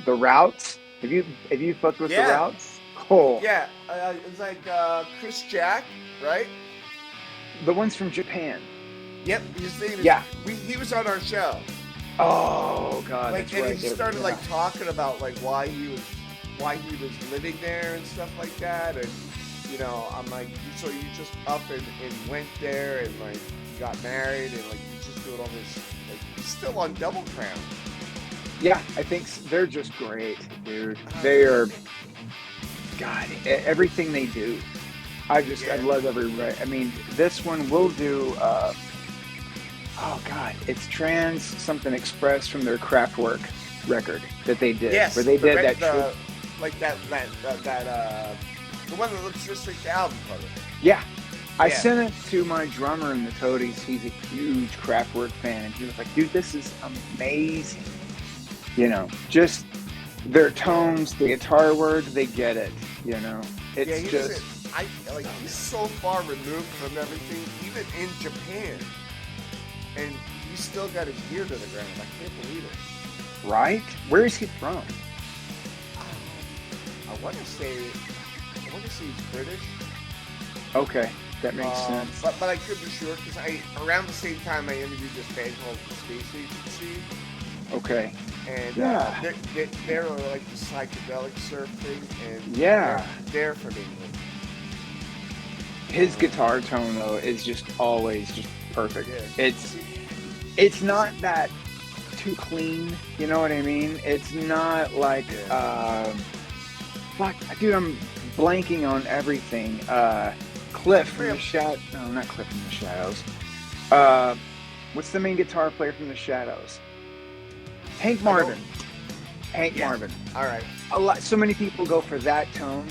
The Routes. Have you fucked with the Yeah, Routes? Oh, yeah. It's like Chris Jack, right? the ones from Japan. Yep, his name is. Yeah. He was on our show, Oh God, like, that's and he right. started Yeah. like talking about like why he was living there and stuff like that, and I'm like, so you just up and went there and like you got married and like you just doing all this, like he's still on Double Crown. Yeah, I think they're just great, dude. They Yeah, are, God, everything they do. I yeah, love every right. I mean, this one will do. Oh God, it's Trans something Express from their Kraftwerk record that they did, where yes, they did that trip. like the one that looks just like the album cover. Yeah, I Yeah, sent it to my drummer in the Toadies. He's a huge Kraftwerk fan, and he was like, "Dude, this is amazing." Just their yeah, tones, the guitar work, they get it. You know, yeah. it's He doesn't. just I like he's so far removed from everything, even in Japan, and he still got his ear to the ground. I can't believe it. right. Where is he from? I want to say, he's British, Okay, that makes sense. but I could be sure because I around the same time I interviewed this band called the Space Agency, Okay, and yeah, they're like the psychedelic surf thing, and yeah. they're from England. His guitar tone though is just always just perfect. Yeah, It's not that too clean. You know what I mean? It's not like yeah. fuck, dude. I'm blanking on everything. Cliff from the Man, Shadows. No, not Cliff from the Shadows. Uh, what's the main guitar player from the Shadows? Hank I don't. Marvin. Hank Yeah. Marvin. All right. So many people go for that tone,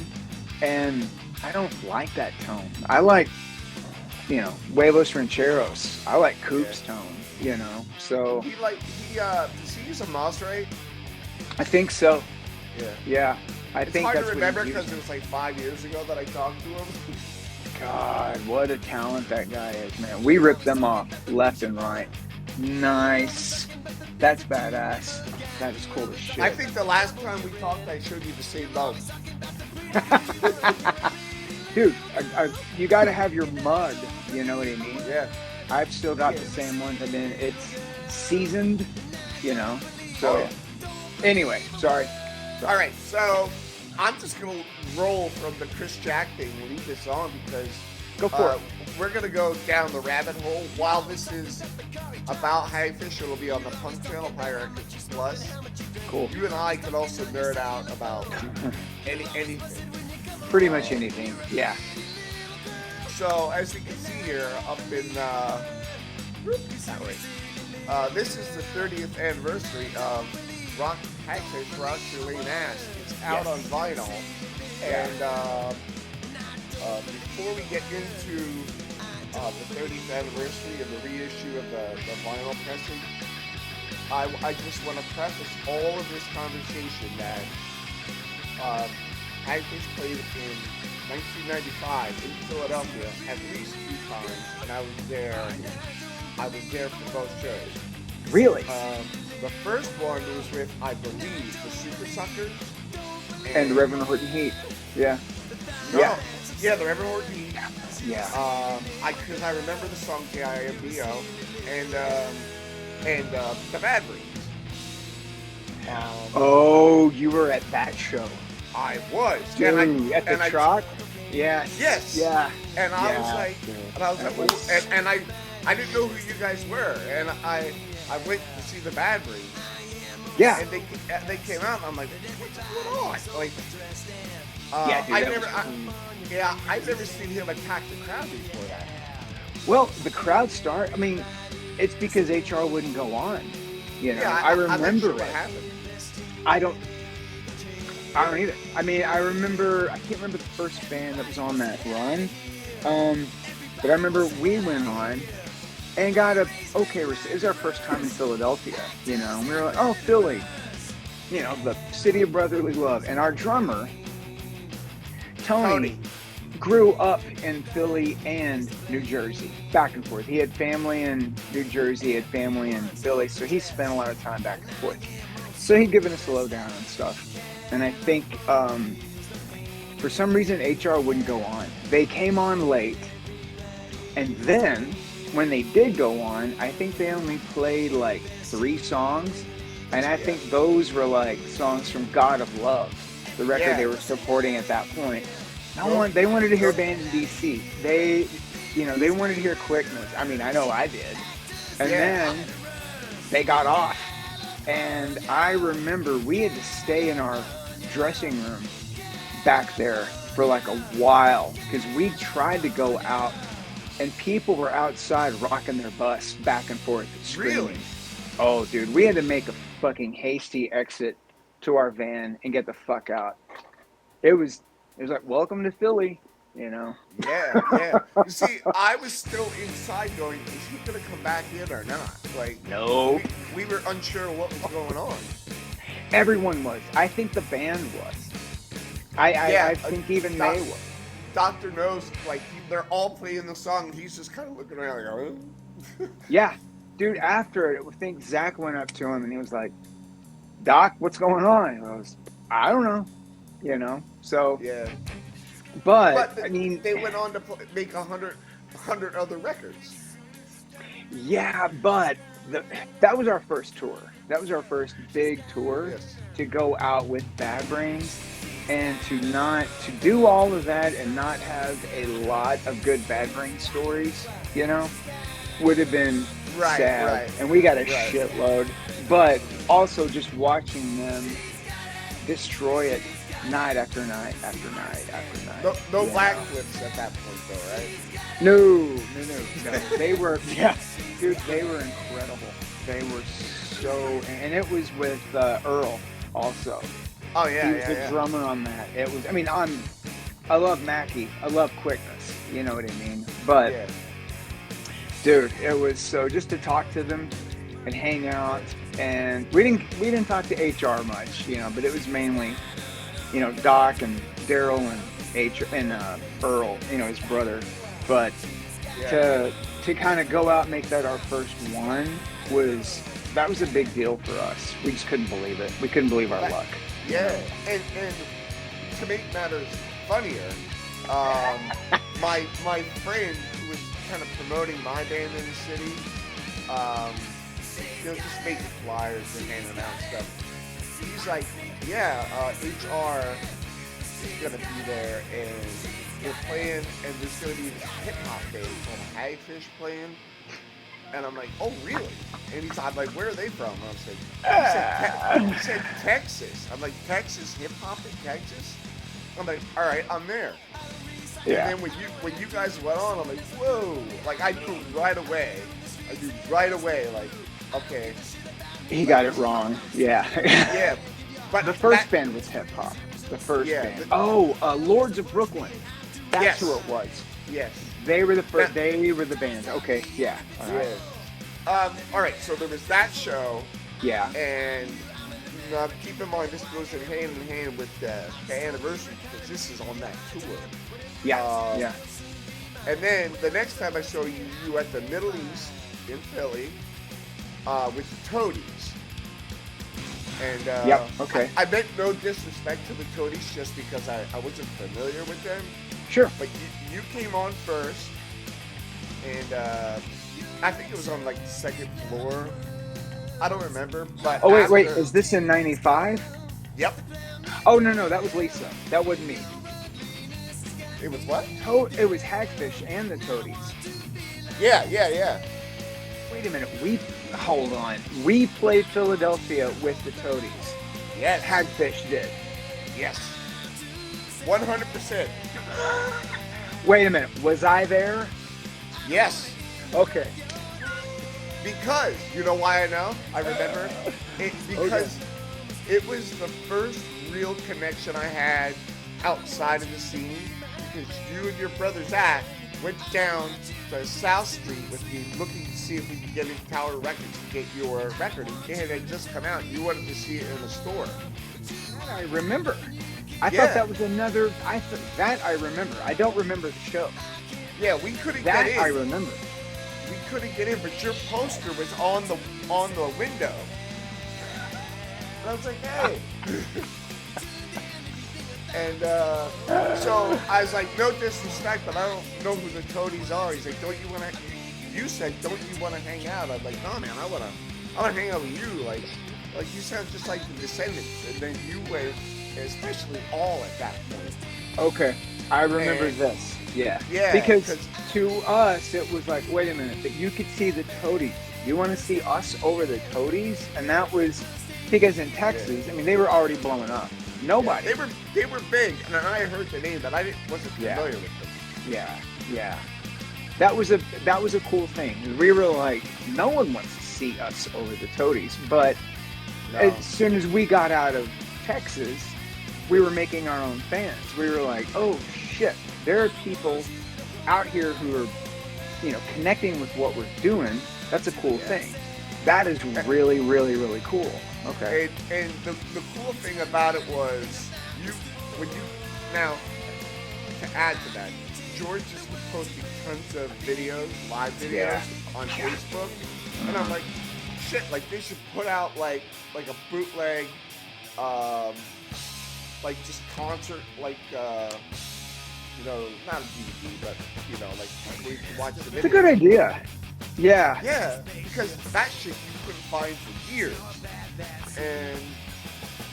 and I don't like that tone. I like, Huevos Rancheros. I like Yeah. Coop's tone. So He does he use a mouse right? I think so. Yeah. Yeah, I It's think hard to that's what remember he's because it using. was like 5 years ago that I talked to him. God, what a talent that guy is, man. We ripped them off left and right. Nice. That's badass. That is cool as I shit. think the last time we talked, I showed you the same mouse. Dude, you got to have your mug. You know what I mean? Yeah. I've still got Yeah. the same ones, and then it's seasoned, you know. Oh So yeah. anyway, sorry. All right. So I'm just gonna roll from the Chris Jack thing and leave this on because Go for uh, it. we're gonna go down the rabbit hole. While this is about Hagfish, it'll be on the Punk Channel Pirate Plus. Cool. You and I can also nerd out about anything. Pretty much Um, anything. Yeah. so as you can see here, up in that way. This is the 30th anniversary of Rock Hagfish Rocks Your Lane Ass. It's out on Yes. vinyl, Yeah. and before we get into the 30th anniversary and the reissue of the vinyl pressing, I just want to preface all of this conversation that um, Hagfish played in 1995 in Philadelphia at least 2 times, and I was there. I was there for both shows. Really. The first one was with, I believe, the Super Suckers. And the And Reverend Horton Heat. Yeah. no, Yeah. yeah, the Reverend Horton Heat. Yeah. Because I remember the song K-I-M-B-O and the Bad Breeds. Oh, you were at that show, I was, dude, at the and I truck. Yes. yes, Yeah. and I was Yeah. like, Dude, and I was that like, was. oh, and I didn't know who you guys were, and I went to see the Bad Breeds, Yeah. and they came out, and I'm like, what's going on? Like, Yeah, dude. I That never, was I, cool. yeah, I've never seen him attack the crowd before that. Well, the crowd start. I mean, it's because HR wouldn't go on. Yeah, I I'm not sure remember what it. happened. I don't. I don't either. I mean, I remember. I can't remember the first band that was on that run. But I remember we went on and got a okay. It was our first time in Philadelphia. And we were like, oh, Philly. The city of brotherly love. And our drummer, Tony, Tony, grew up in Philly and New Jersey, back and forth. He had family in New Jersey, he had family in Philly, so he spent a lot of time back and forth. So he'd given us a lowdown and stuff. And I think for some reason HR wouldn't go on. They came on late. And then when they did go on, I think they only played like 3 songs. And I think those were like songs from God of Love, the record they were supporting at that point. They wanted to hear Band in DC. They wanted to hear Quickness. I mean, I know I did. And then they got off. And I remember we had to stay in our dressing room back there for like a while because we tried to go out and people were outside rocking their bus back and forth screaming. Really? Oh, dude, we had to make a fucking hasty exit to our van and get the fuck out. It was like, welcome to Philly, you know? Yeah. You see, I was still inside going, is he going to come back in or not? Like, no. We were unsure what was going on. Everyone was. I think the band was. I think even they were. Doctor knows, like, they're all playing the song, and he's just kind of looking around like, oh. Yeah. Dude, after it, I think Zach went up to him, and he was like, Doc, what's going on? And I don't know. You know? So. Yeah. But I mean. They went on to make 100 other records. Yeah, but that was our first tour. That was our first big tour to go out with Bad Brains. And to do all of that and not have a lot of good Bad Brain stories, you know, would have been sad. Right. And we got a shitload. But also just watching them destroy it night after night after night after night. No lag clips at that point, though, right? No. They were, dude, they were incredible. They were so, and it was with Earl also. Oh yeah, he was the drummer on that. It was. I mean, I love Mackie. I love Quickness. You know what I mean? But dude, it was so just to talk to them and hang out. And we didn't talk to HR much, you know. But it was mainly, you know, Doc and Daryl and Earl, you know, his brother. But to kind of go out and make that our first one was a big deal for us. We just couldn't believe it. We couldn't believe our luck. Yeah, and to make matters funnier, my friend who was kind of promoting my band in the city, just making flyers and handing out stuff. He's like, HR is gonna be there, and we're playing, and there's gonna be this hip hop band called Hagfish playing. And I'm like, oh, really? And he's like, where are they from? And I was like, he said Texas. I'm like, Texas hip-hop in Texas? I'm like, all right, I'm there. Yeah. And then when you guys went on, I'm like, whoa. Like, I knew right away, like, okay. He got it wrong. Yeah. Yeah. But the first band was hip-hop. The first band. Lords of Brooklyn. That's who it was. Yes. They were the first. They were the band. Okay, yeah. All right. All right. So there was that show. Yeah. And keep in mind, this goes hand in hand with the anniversary because this is on that tour. Yeah. And then the next time I saw you were at the Middle East in Philly with the Toadies. And okay. I meant no disrespect to the Toadies just because I wasn't familiar with them. Sure. But you came on first, and I think it was on like the second floor. I don't remember, but wait, is this in '95? Yep. Oh no, that was Lisa. That wasn't me. It was what? It was Hagfish and the Toadies. Yeah. Wait a minute. Hold on. We played Philadelphia with the Toadies. Yes. Hagfish did. Yes. 100%. Wait a minute. Was I there? Yes. Okay. Because, you know why I know? I remember? Because it was the first real connection I had outside of the scene. Because you and your brother Zach went down to South Street with me looking to see if we could get into Tower Records to get your record. And it had just come out. You wanted to see it in the store. I remember. I thought that was another. That I remember. I don't remember the show. Yeah, we couldn't get in. That I remember. We couldn't get in, but your poster was on the window. And I was like, hey. And so I was like, no disrespect, but I don't know who the Toadies are. He's like, don't you want to? You said, don't you want to hang out? I'm like, no, man, I want to hang out with you. Like you sound just like the Descendants. And then you went, especially all at that point. Okay, I remember this. Yeah. Yeah. Because to us, it was like, wait a minute, but you could see the Toadies. You want to see us over the Toadies? And that was because in Texas, I mean, they were already blowing up. Nobody. Yeah, they were big, and I heard the name, but I wasn't familiar with them. Yeah. That was a cool thing. We were like, no one wants to see us over the Toadies. But as soon as we got out of Texas, we were making our own fans. We were like, oh shit, there are people out here who are, connecting with what we're doing. That's a cool thing. That is really, really, really cool. Okay. And the cool thing about it was now, to add to that, George is posting tons of videos, live videos on Facebook, and I'm like, shit, like they should put out like a bootleg, like just concert, like not a DVD, but like where you can watch the video. It's a good idea. Yeah. Yeah, because that shit you couldn't find for years. And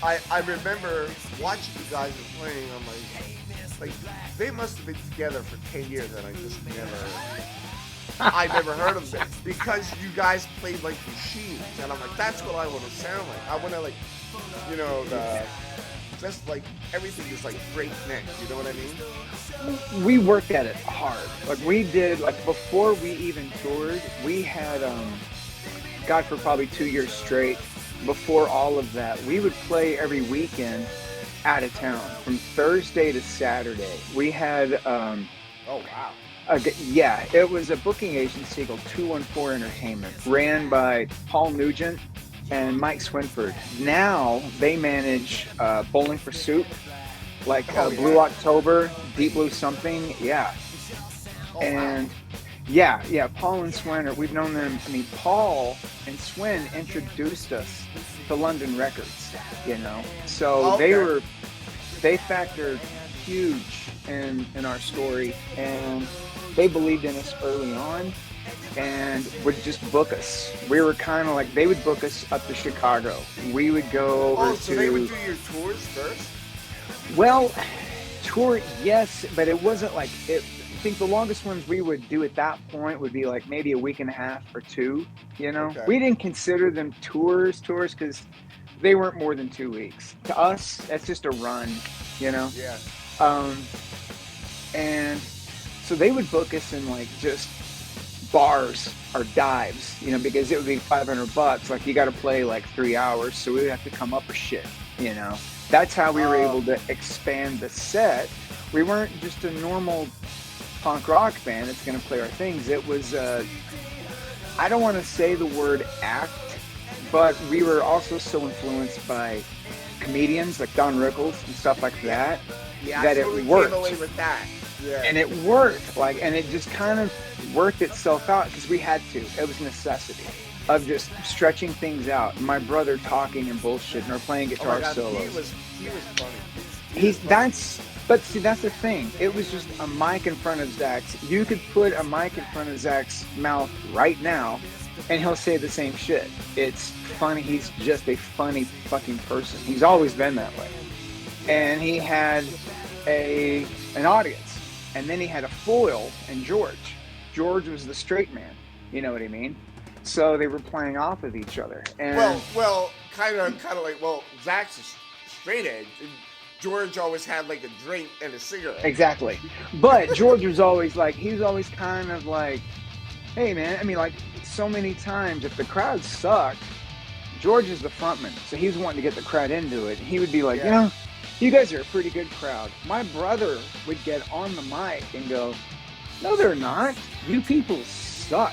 I remember watching you guys playing. I'm like they must have been together for 10 years, and I never heard of them because you guys played like machines, and I'm like, that's what I want to sound like. I want to just like everything is like breakneck. You know what I mean? We worked at it hard. Like we did, like before we even toured, we had God, for probably 2 years straight. Before all of that, we would play every weekend out of town from Thursday to Saturday. We had oh wow. It was a booking agency called 214 Entertainment, ran by Paul Nugent and Mike Swinford. Now they manage Bowling for Soup, like Blue October, Deep Blue something, and Paul and Swin, we've known them. I mean, Paul and Swin introduced us to London Records, so they factored huge in our story, and they believed in us early on and would just book us. We were kind of like, they would book us up to Chicago. We would go over so they would do your tours first? Well, tour, yes, but it wasn't like it. I think the longest ones we would do at that point would be like maybe a week and a half or two, Okay. We didn't consider them tours because they weren't more than 2 weeks. To us, that's just a run, Yeah. And so they would book us in like just bars or dives, because it would be $500. Like you got to play like 3 hours, so we would have to come up with shit, That's how we were able to expand the set. We weren't just a normal punk rock band that's going to play our things. It was, I don't want to say the word act, but we were also so influenced by comedians like Don Rickles and stuff like that, that it worked. Came away with that. Yeah. And it worked, and it just kind of worked itself out because we had to. It was necessity of just stretching things out. My brother talking and bullshitting or playing guitar solos. He was funny. But see, that's the thing. It was just a mic in front of Zach's. You could put a mic in front of Zach's mouth right now, and he'll say the same shit. It's funny. He's just a funny fucking person. He's always been that way. And he had an audience, and then he had a foil in George. George was the straight man. You know what I mean? So they were playing off of each other. And well, kind of like, Zach's a straight edge. George always had like a drink and a cigarette. Exactly. But George was always like, he was always kind of like, hey man, I mean, like so many times if the crowd sucked, George is the frontman. So he was wanting to get the crowd into it. He would be like, you guys are a pretty good crowd. My brother would get on the mic and go, no, they're not. You people suck.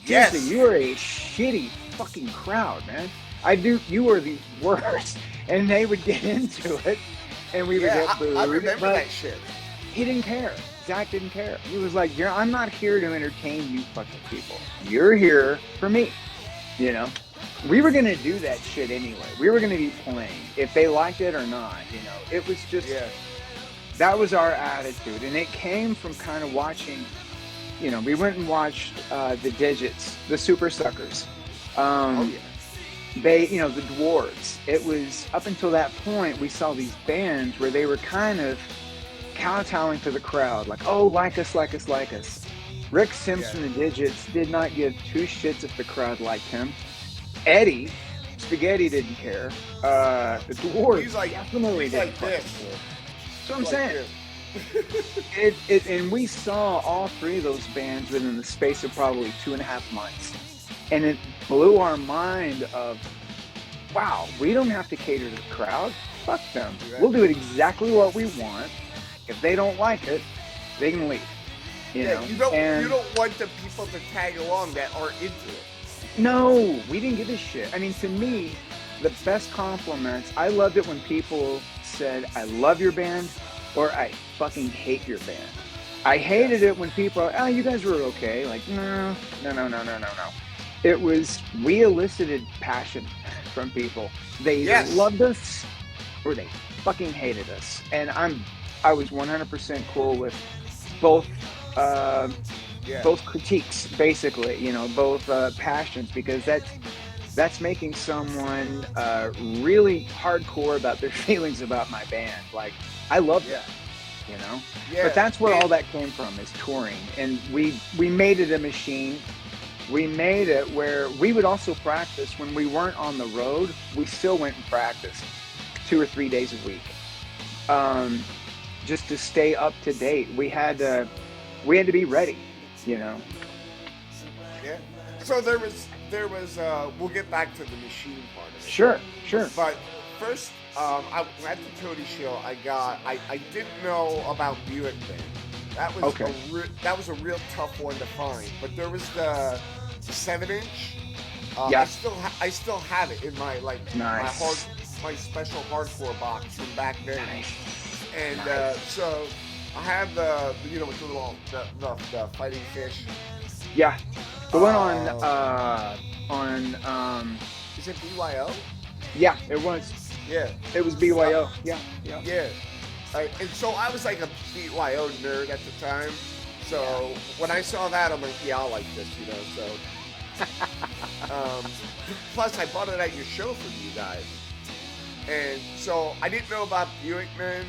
Yes. Seriously, you are a shitty fucking crowd, man. You are the worst. And they would get into it. And we would get booed. I remember that shit. He didn't care. Zach didn't care. He was like, I'm not here to entertain you fucking people. You're here for me, we were going to do that shit anyway. We were going to be playing if they liked it or not. It was just, Yeah. that was our attitude. And it came from kind of watching, we went and watched the Digits, the Super Suckers. Oh yeah. They, the Dwarves. It was up until that point, we saw these bands where they were kind of kowtowing to the crowd, like, oh, like us, like us, like us. Rick Sims from the Digits did not give two shits if the crowd liked him. Eddie, Spaghetti didn't care. The Dwarves definitely didn't care. That's what I'm saying. And we saw all three of those bands within the space of probably 2.5 months. And it blew our mind of, wow, we don't have to cater to the crowd. Fuck them. We'll do it exactly what we want. If they don't like it, they can leave. You don't want the people to tag along that aren't into it. No, we didn't give a shit. I mean, to me, the best compliments, I loved it when people said, I love your band, or I fucking hate your band. I hated it when people are, oh, you guys were okay. Like, no. It was, we elicited passion from people. They either loved us or they fucking hated us. And I was 100% cool with both critiques, basically, both passions, because that's making someone really hardcore about their feelings about my band. Like, I love that, Yeah, but that's where all that came from, is touring. And we made it a machine. We made it where we would also practice when we weren't on the road. We still went and practiced 2 or 3 days a week, just to stay up to date. We had to be ready, Yeah. So there was. We'll get back to the machine part of it. Sure. But first, at the Cody show, I didn't know about Buick then. That was a real tough one to find. But there was the 7-inch. I still have it in my my special hardcore box from back then. Nice. And so I have the with the fighting fish. Yeah, the one on is it BYO? Yeah, it was. Yeah, it was BYO. Yeah. And so I was like a BYO nerd at the time. So when I saw that, I'm like, yeah, I'll like this, So plus, I bought it at your show from you guys, and so I didn't know about Buickman,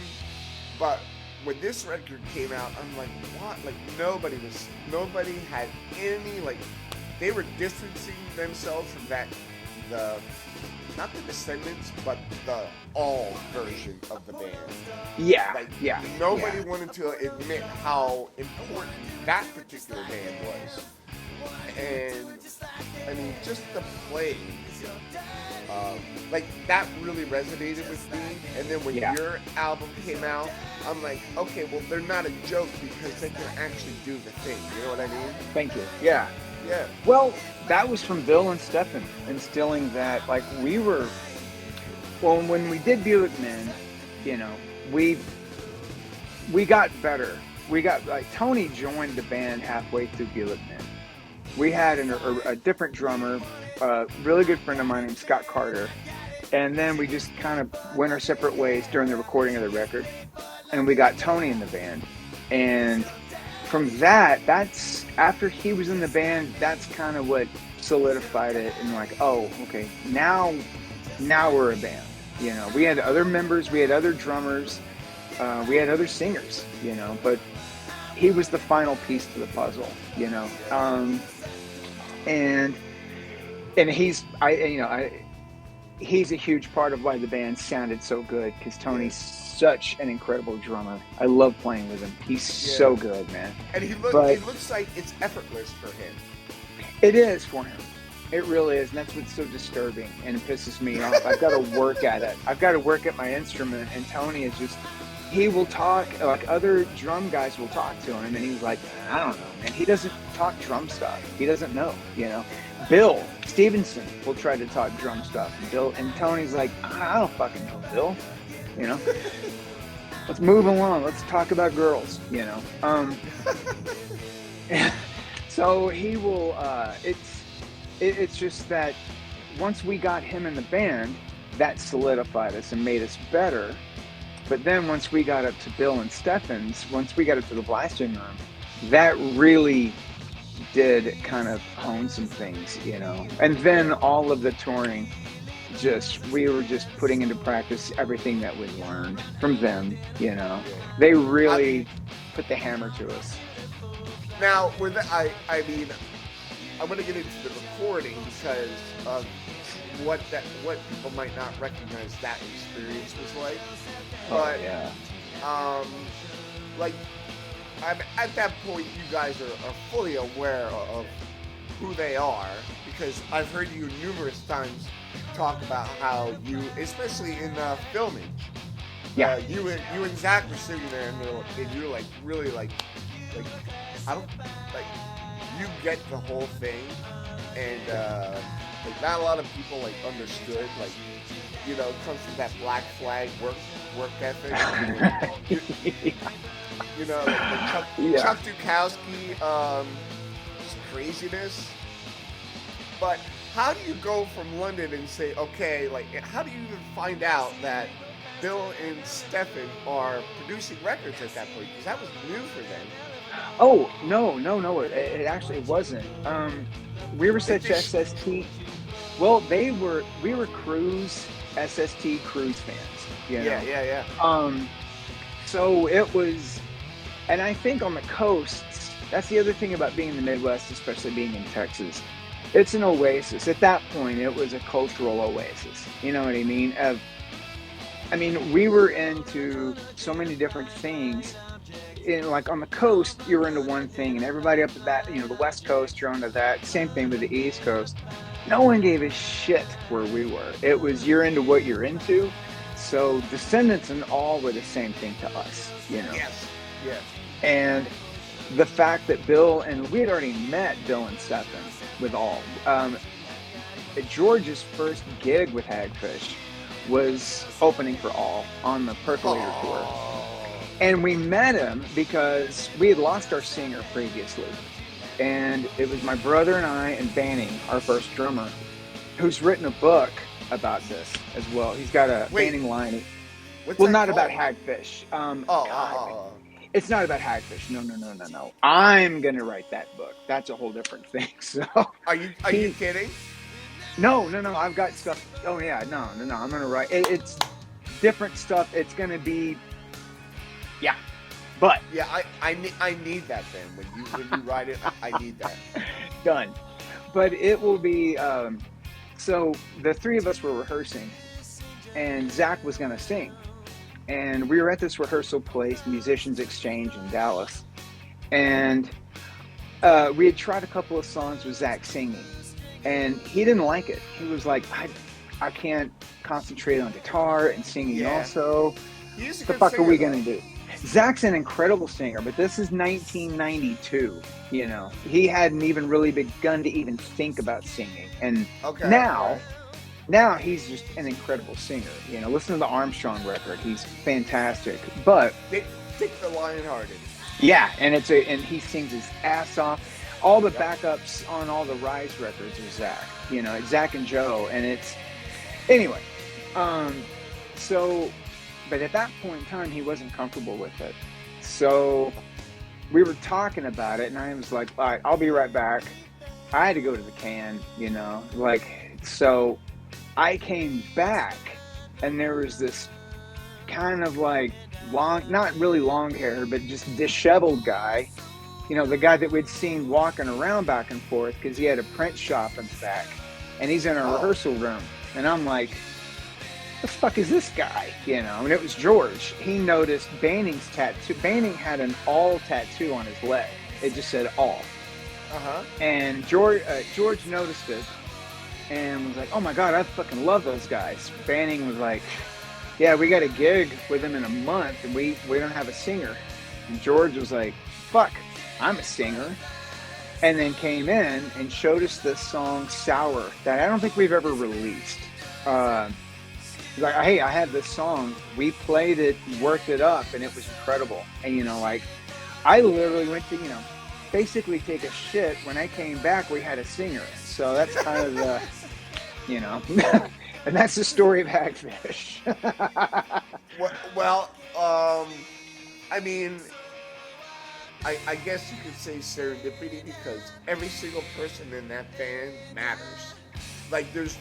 but when this record came out, I'm like, what? Like nobody had any, like, they were distancing themselves from that, not the Descendants, but the all version of the band. Nobody wanted to admit how important that particular band was. And I mean, just the play, like that really resonated with me. And then when your album came out, I'm like, okay, well, they're not a joke because they can actually do the thing. You know what I mean? Thank you. Yeah. Well, that was from Bill and Stefan instilling that. Like when we did Buickman, we got better. We got, like, Tony joined the band halfway through Buickman. We had a different drummer, a really good friend of mine named Scott Carter, and then we just kind of went our separate ways during the recording of the record, and we got Tony in the band. And from that's after he was in the band, that's kind of what solidified it, and like, oh, okay, now we're a band. We had other members, we had other drummers, we had other singers, but he was the final piece to the puzzle, and he's a huge part of why the band sounded so good, because Tony's such an incredible drummer. I love playing with him. He's so good, man. And he looks like it's effortless for him. It is for him. It really is, and that's what's so disturbing, and it pisses me off. I've got to work at it. I've got to work at my instrument, and Tony is just, he will talk, like other drum guys will talk to him, and he's like, I don't know, man. He doesn't talk drum stuff. He doesn't know, Bill Stevenson will try to talk drum stuff. And Tony's like, I don't fucking know, Bill. Let's move along. Let's talk about girls, So he will, it's just that once we got him in the band, that solidified us and made us better. But then once we got up to Bill and Stefan's, once we got up to the blasting room, that really did kind of hone some things, you know. And then all of the touring, we were just putting into practice everything that we learned from them, you know. They really put the hammer to us. Now, I mean, I'm going to get into the recording because of what people might not recognize that experience was like. But, like, at that point, you guys are fully aware of who they are, because I've heard you numerous times talk about how you, especially in filming, you and Zach were sitting there and you're like really like I don't like you get the whole thing, and like not a lot of people like understood, like, you know, it comes from that Black Flag work ethic. You know, like the Chuck Dukowski just craziness. But how do you go from London and say, okay, like, how do you even find out that Bill and Stefan are producing records at that point? Because that was new for them. Oh, no, it actually wasn't. We were such SST. Well, we were Cruise, SST Cruise fans. You know? Yeah. So it was, and I think on the coasts, that's the other thing about being in the Midwest, especially being in Texas. It's an oasis. At that point, it was a cultural oasis. You know what I mean? I mean, we were into so many different things. Like on the coast, you were into one thing, and everybody up at that, you know, the West Coast, you're onto that. Same thing with the East Coast. No one gave a shit where we were. It was, you're into what you're into. So Descendants and all were the same thing to us, you know. Yes. And the fact that we had already met Bill and Stefan with all. George's first gig with Hagfish was opening for All on the Percolator tour. And we met him because we had lost our singer previously. And it was my brother and I and Banning, our first drummer, who's written a book about this as well. He's got a Banning line. Well, not about Hagfish. It's not about Hagfish. No. I'm going to write that book. That's a whole different thing. So Are you kidding? No. I've got stuff. Oh, yeah. No. I'm going to write. It's different stuff. It's going to be. Yeah. But. Yeah, I need that then. When you write it, I need that. Done. But it will be. So the three of us were rehearsing, and Zach was going to sing. And we were at this rehearsal place, Musicians Exchange in Dallas. And we had tried a couple of songs with Zach singing. And he didn't like it. He was like, I can't concentrate on guitar and singing also. What the fuck are we going to do? Zach's an incredible singer, but this is 1992, you know. He hadn't even really begun to even think about singing. And now he's just an incredible singer. You know, listen to the Armstrong record. He's fantastic. But Dick the Lionhearted. Yeah, and he sings his ass off. All the backups on all the Rise records are Zach. You know, Zach and Joe, and it's anyway. But at that point in time, he wasn't comfortable with it. So we were talking about it, and I was like, all right, I'll be right back. I had to go to the can, you know, like, so I came back, and there was this kind of like long, not really long hair, but just disheveled guy, you know, the guy that we'd seen walking around back and forth because he had a print shop in the back, and he's in a rehearsal room. And I'm like, the fuck is this guy? You know, and it was George. He noticed Banning's tattoo. Banning had an All tattoo on his leg. It just said All. And George noticed it and was like, oh my God, I fucking love those guys. Banning was like, yeah, we got a gig with them in a month and we don't have a singer. And George was like, fuck, I'm a singer. And then came in and showed us this song Sour that I don't think we've ever released. Like, hey, I have this song. We played it, worked it up, and it was incredible. And, you know, like, I literally went to, you know, basically take a shit. When I came back, we had a singer. So that's kind of you know. And that's the story of Hagfish. Well, I mean, I guess you could say serendipity because every single person in that band matters. Like there's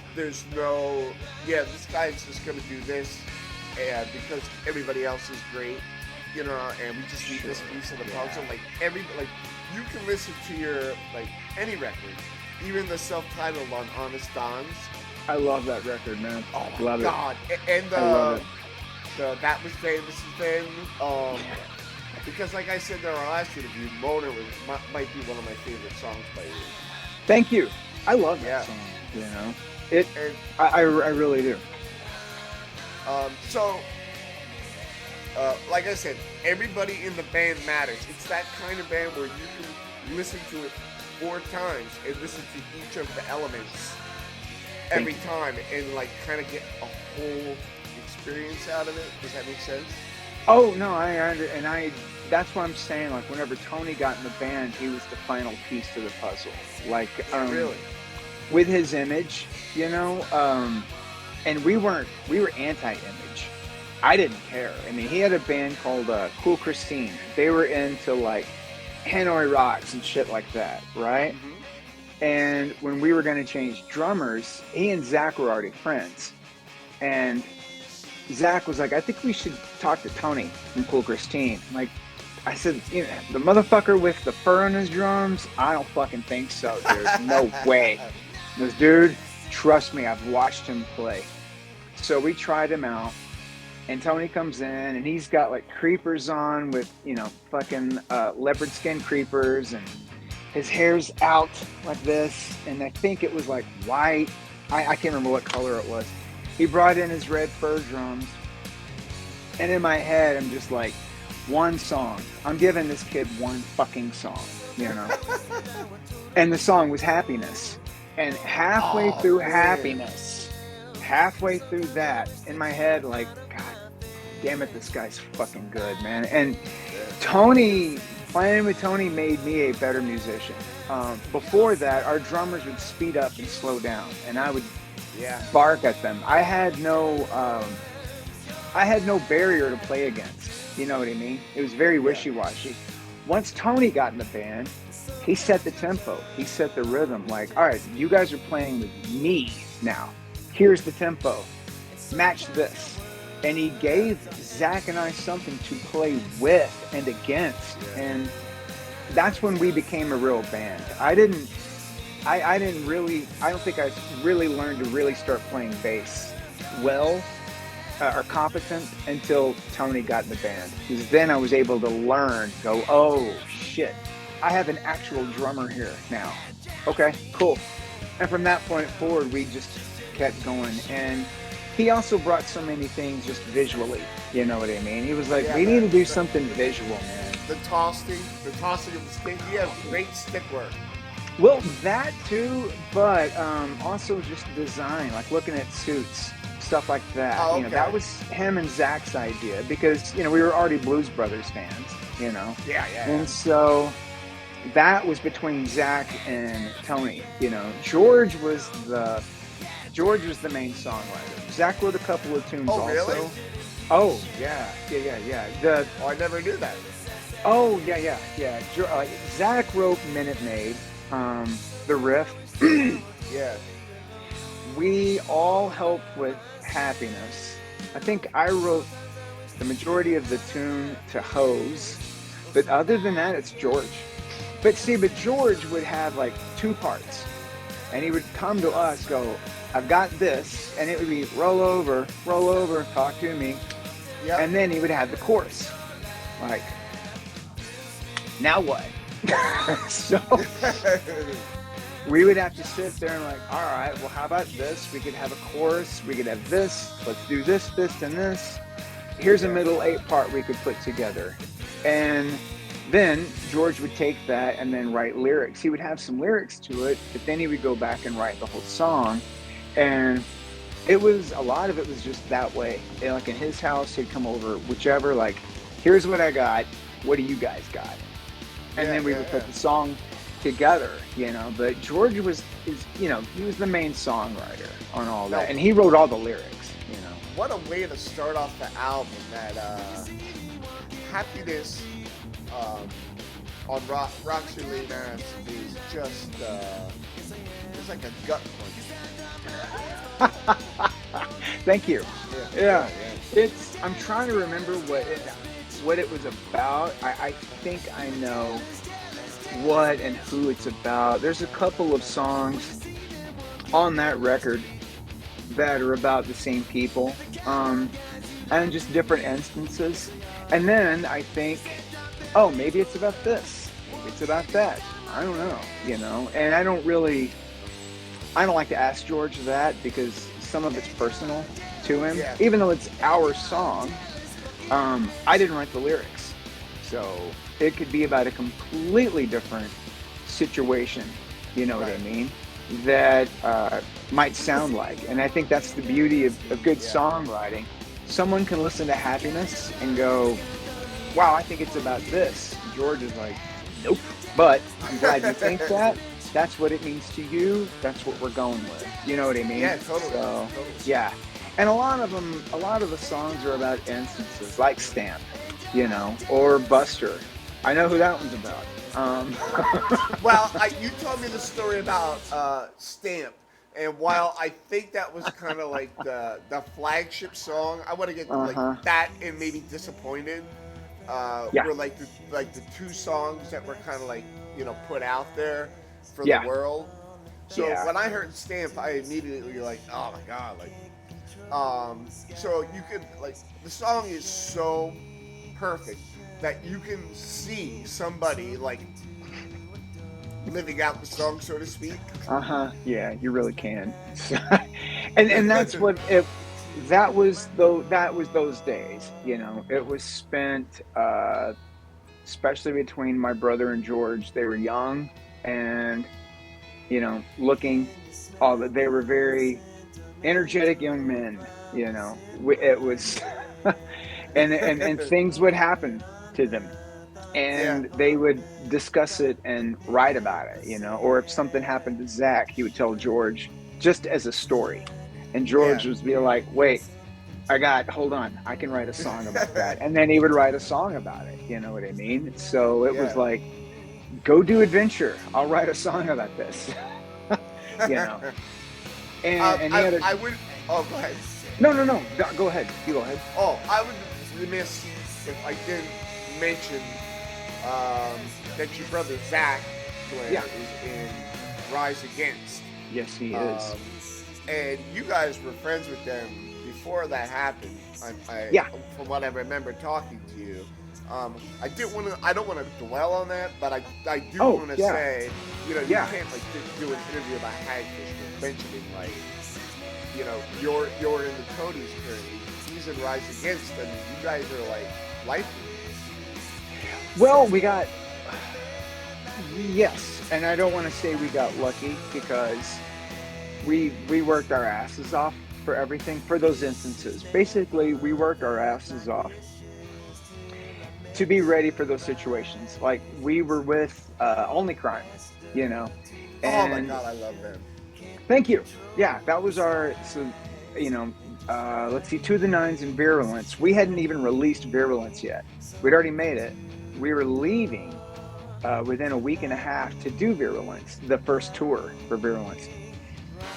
no this guy's just gonna do this, and because everybody else is great, and we just need this piece of the puzzle. Like like you can listen to your like any record, even the self-titled on Honest Don's. I love that record, man. Oh my love god! And I love it. That was famous then. Because like I said in our last interview, Mona might be one of my favorite songs by you. Thank you. I love that song. You know, I really do. So, like I said, everybody in the band matters. It's that kind of band where you can listen to it 4 times and listen to each of the elements every time and like kind of get a whole experience out of it. Does that make sense? Oh no, that's what I'm saying. Like whenever Tony got in the band, he was the final piece to the puzzle. Like really, with his image, and we were anti-image. I didn't care. I mean, he had a band called Cool Christine. They were into like Hanoi Rocks and shit like that, right? Mm-hmm. And when we were going to change drummers, he and Zach were already friends, and Zach was like, I think we should talk to Tony from Cool Christine. Like, I said, the motherfucker with the fur on his drums? I don't fucking think so, dude. No way. He goes, dude, trust me, I've watched him play. So we tried him out, and Tony comes in, and he's got like creepers on with, fucking leopard skin creepers, and his hair's out like this, and I think it was like white. I can't remember what color it was. He brought in his red fur drums, and in my head, I'm just like, one song. I'm giving this kid one fucking song, And the song was Happiness. And halfway through Happiness, halfway through that, in my head, like, God damn it, this guy's fucking good, man. And playing with Tony made me a better musician. Before that, our drummers would speed up and slow down, and I would bark at them. I had no barrier to play against. You know what I mean? It was very wishy-washy. Once Tony got in the band, he set the tempo. He set the rhythm. Like, all right, you guys are playing with me now. Here's the tempo. Match this. And he gave Zach and I something to play with and against. And that's when we became a real band. I don't think I really learned to really start playing bass well or competent until Tony got in the band. Because then I was able to go, oh shit, I have an actual drummer here now. Okay, cool. And from that point forward, we just kept going. And he also brought so many things just visually. You know what I mean? He was like, we need to do something visual, man. The tossing of the stick. He has great stick work. Well, that too, but also just design, like looking at suits, stuff like that. Oh, okay. That was him and Zach's idea because, we were already Blues Brothers fans, Yeah. And so that was between Zach and Tony, George was the main songwriter. Zach wrote a couple of tunes also. Really? Oh, yeah. I never knew that. Oh, yeah. Zach wrote Minute Maid. The riff. Yeah. We all helped with Happiness. I think I wrote the majority of the tune to Hose, but other than that, it's George. But George would have like 2 parts, and he would come to us, go, I've got this, and it would be roll over, talk to me. Yep. And then he would have the chorus. Like, now what? So we would have to sit there and like, all right, well, how about this? We could have a chorus. We could have this. Let's do this, and this. Here's a middle 8 part we could put together. And then George would take that and then write lyrics. He would have some lyrics to it, but then he would go back and write the whole song. And a lot of it was just that way. And like in his house, he'd come over, whichever, like, here's what I got. What do you guys got? And then we would put the song together, but George he was the main songwriter on all No, that, and he wrote all the lyrics. what a way to start off the album. That happiness um, on Roxy Lane is just it's like a gut punch. Thank you. Yeah, Yeah, yeah, yeah. I'm trying to remember what it was about. I think I know what and who it's about. There's a couple of songs on that record that are about the same people, and just different instances. And then I think, oh, maybe it's about this, maybe it's about that. I don't know. And I don't like to ask George that because some of it's personal to him, Yeah. even though it's our song. I didn't write the lyrics, so it could be about a completely different situation. You know what I Right. mean? That might sound like, and I think that's the beauty of good Yeah. songwriting. Someone can listen to Happiness and go, "Wow, I think it's about this." George is like, "Nope," but I'm glad you think that. That's what it means to you. That's what we're going with. You know what I mean? Yeah, totally. So, Totally. yeah. And a lot of the songs are about instances, like Stamp, or Buster. I know who that one's about. Well, you told me the story about Stamp, and while I think that was kind of like the flagship song, I want to get like Uh-huh. that and maybe Disappointed Yeah. were like the two songs that were kind of like put out there for the Yeah. world. So Yeah. when I heard Stamp, I immediately like, oh my god, like, so you could like the song is so perfect that you can see somebody like living out the song, so to speak. Uh-huh. Yeah, you really can. And that's what it that was those days. It was spent especially between my brother and George. They were young and looking all that they were very energetic young men. It was and things would happen to them, Yeah, and they would discuss it and write about it. Or if something happened to Zach, he would tell George just as a story, and yeah. George would be like, "Wait, hold on, I can write a song about that," and then he would write a song about it. You know what I mean? So it was Yeah. like, go do adventure. I'll write a song about this. you know. And he had I would. Oh, go ahead. no. Go ahead. You go ahead. Oh, I would be remiss if I didn't mention that your brother Zach Blair Yeah. is in Rise Against. Yes, he is. And you guys were friends with them before that happened. Yeah. From what I remember talking to you. I don't want to dwell on that, but I do Oh, want to yeah. say, you Yeah. can't like do an interview about Hagfish with mentioning like, you're in the Cody's currently, he's in Rise Against, and you guys are like lifers. Well, yes, and I don't want to say we got lucky because we worked our asses off for everything, for those instances. Basically, we worked our asses off to be ready for those situations. Like we were with Only Crime, Oh my and god, I love them. thank you. Yeah, that was let's see, To the Nines and Virulence. We hadn't even released Virulence yet. We'd already made it. We were leaving within a week and a half to do Virulence, the first tour for Virulence.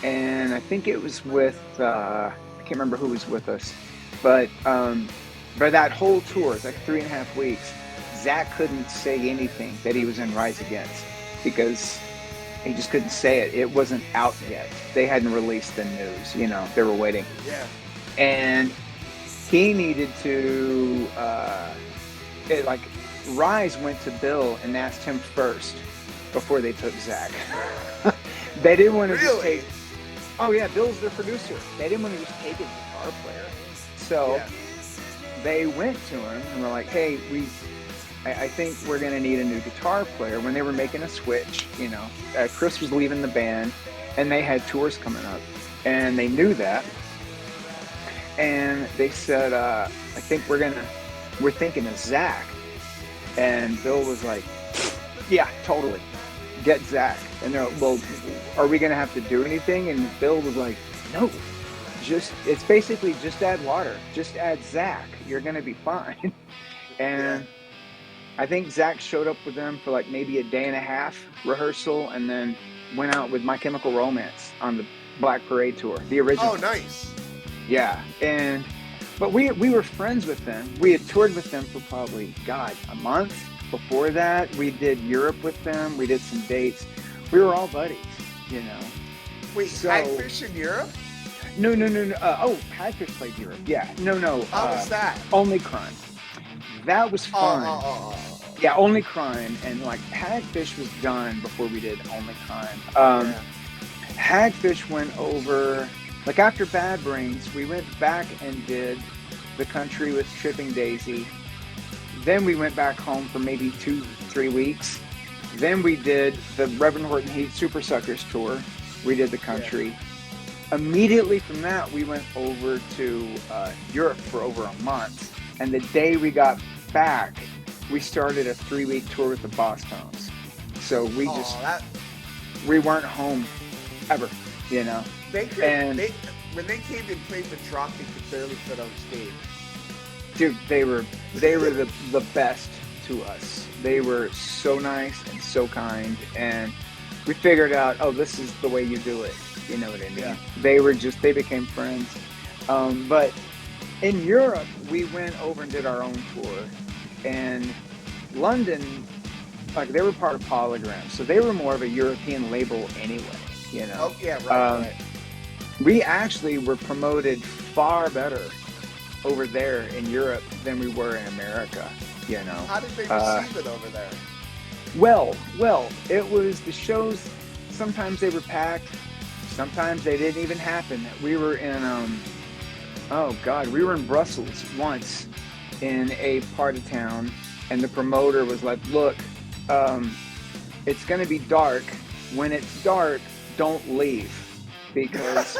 And I think it was with, I can't remember who was with us, but that whole tour, it's like 3.5 weeks, Zach couldn't say anything that he was in Rise Against because he just couldn't say it. It wasn't out yet. They hadn't released the news, they were waiting. Yeah. And he needed to, Rise went to Bill and asked him first before they took Zach. They didn't want to just Really? take, oh yeah, Bill's their producer. They didn't want to just take a guitar player. So Yeah. they went to him and were like, hey, I think we're going to need a new guitar player. When they were making a switch, Chris was leaving the band and they had tours coming up and they knew that. And they said, I think we're thinking of Zach. And Bill was like, yeah, totally. get Zach. And they're like, well, are we going to have to do anything? And Bill was like, no, it's basically just add water. Just add Zach. You're going to be fine. And Yeah. I think Zach showed up with them for like maybe a day and a half rehearsal, and then went out with My Chemical Romance on the Black Parade tour, the original. Oh, nice. Yeah, but we were friends with them. We had toured with them for probably, God, a month. Before that, we did Europe with them. We did some dates. We were all buddies, you know. Wait, So, Hagfish in Europe? No. Hagfish played Europe. Yeah, no. How was that? Only Crime. That was fun. Yeah, Only Crime, and like Hagfish was done before we did Only Crime. Yeah. Hagfish went over, like after Bad Brains, we went back and did The Country with Tripping Daisy. Then we went back home for maybe 2-3 weeks. Then we did the Reverend Horton Heat Super Suckers tour. We did The Country. Yeah. Immediately from that, we went over to Europe for over a month. And the day we got back, we started a 3-week tour with the Boss Tones. So we we weren't home ever, you know. When they came and played the drop, they could barely fit on stage. Dude, they were the best to us. They were so nice and so kind, and we figured out, oh, this is the way you do it. You know what I mean? Yeah. They became friends. But in Europe, we went over and did our own tour, and London, like, they were part of Polygram, so they were more of a European label anyway, you know? Oh, yeah, right. We actually were promoted far better over there in Europe than we were in America, you know. How did they receive it over there? Well, it was the shows, sometimes they were packed, sometimes they didn't even happen. We were in, we were in Brussels once in a part of town, and the promoter was like, look, it's going to be dark. When it's dark, don't leave, because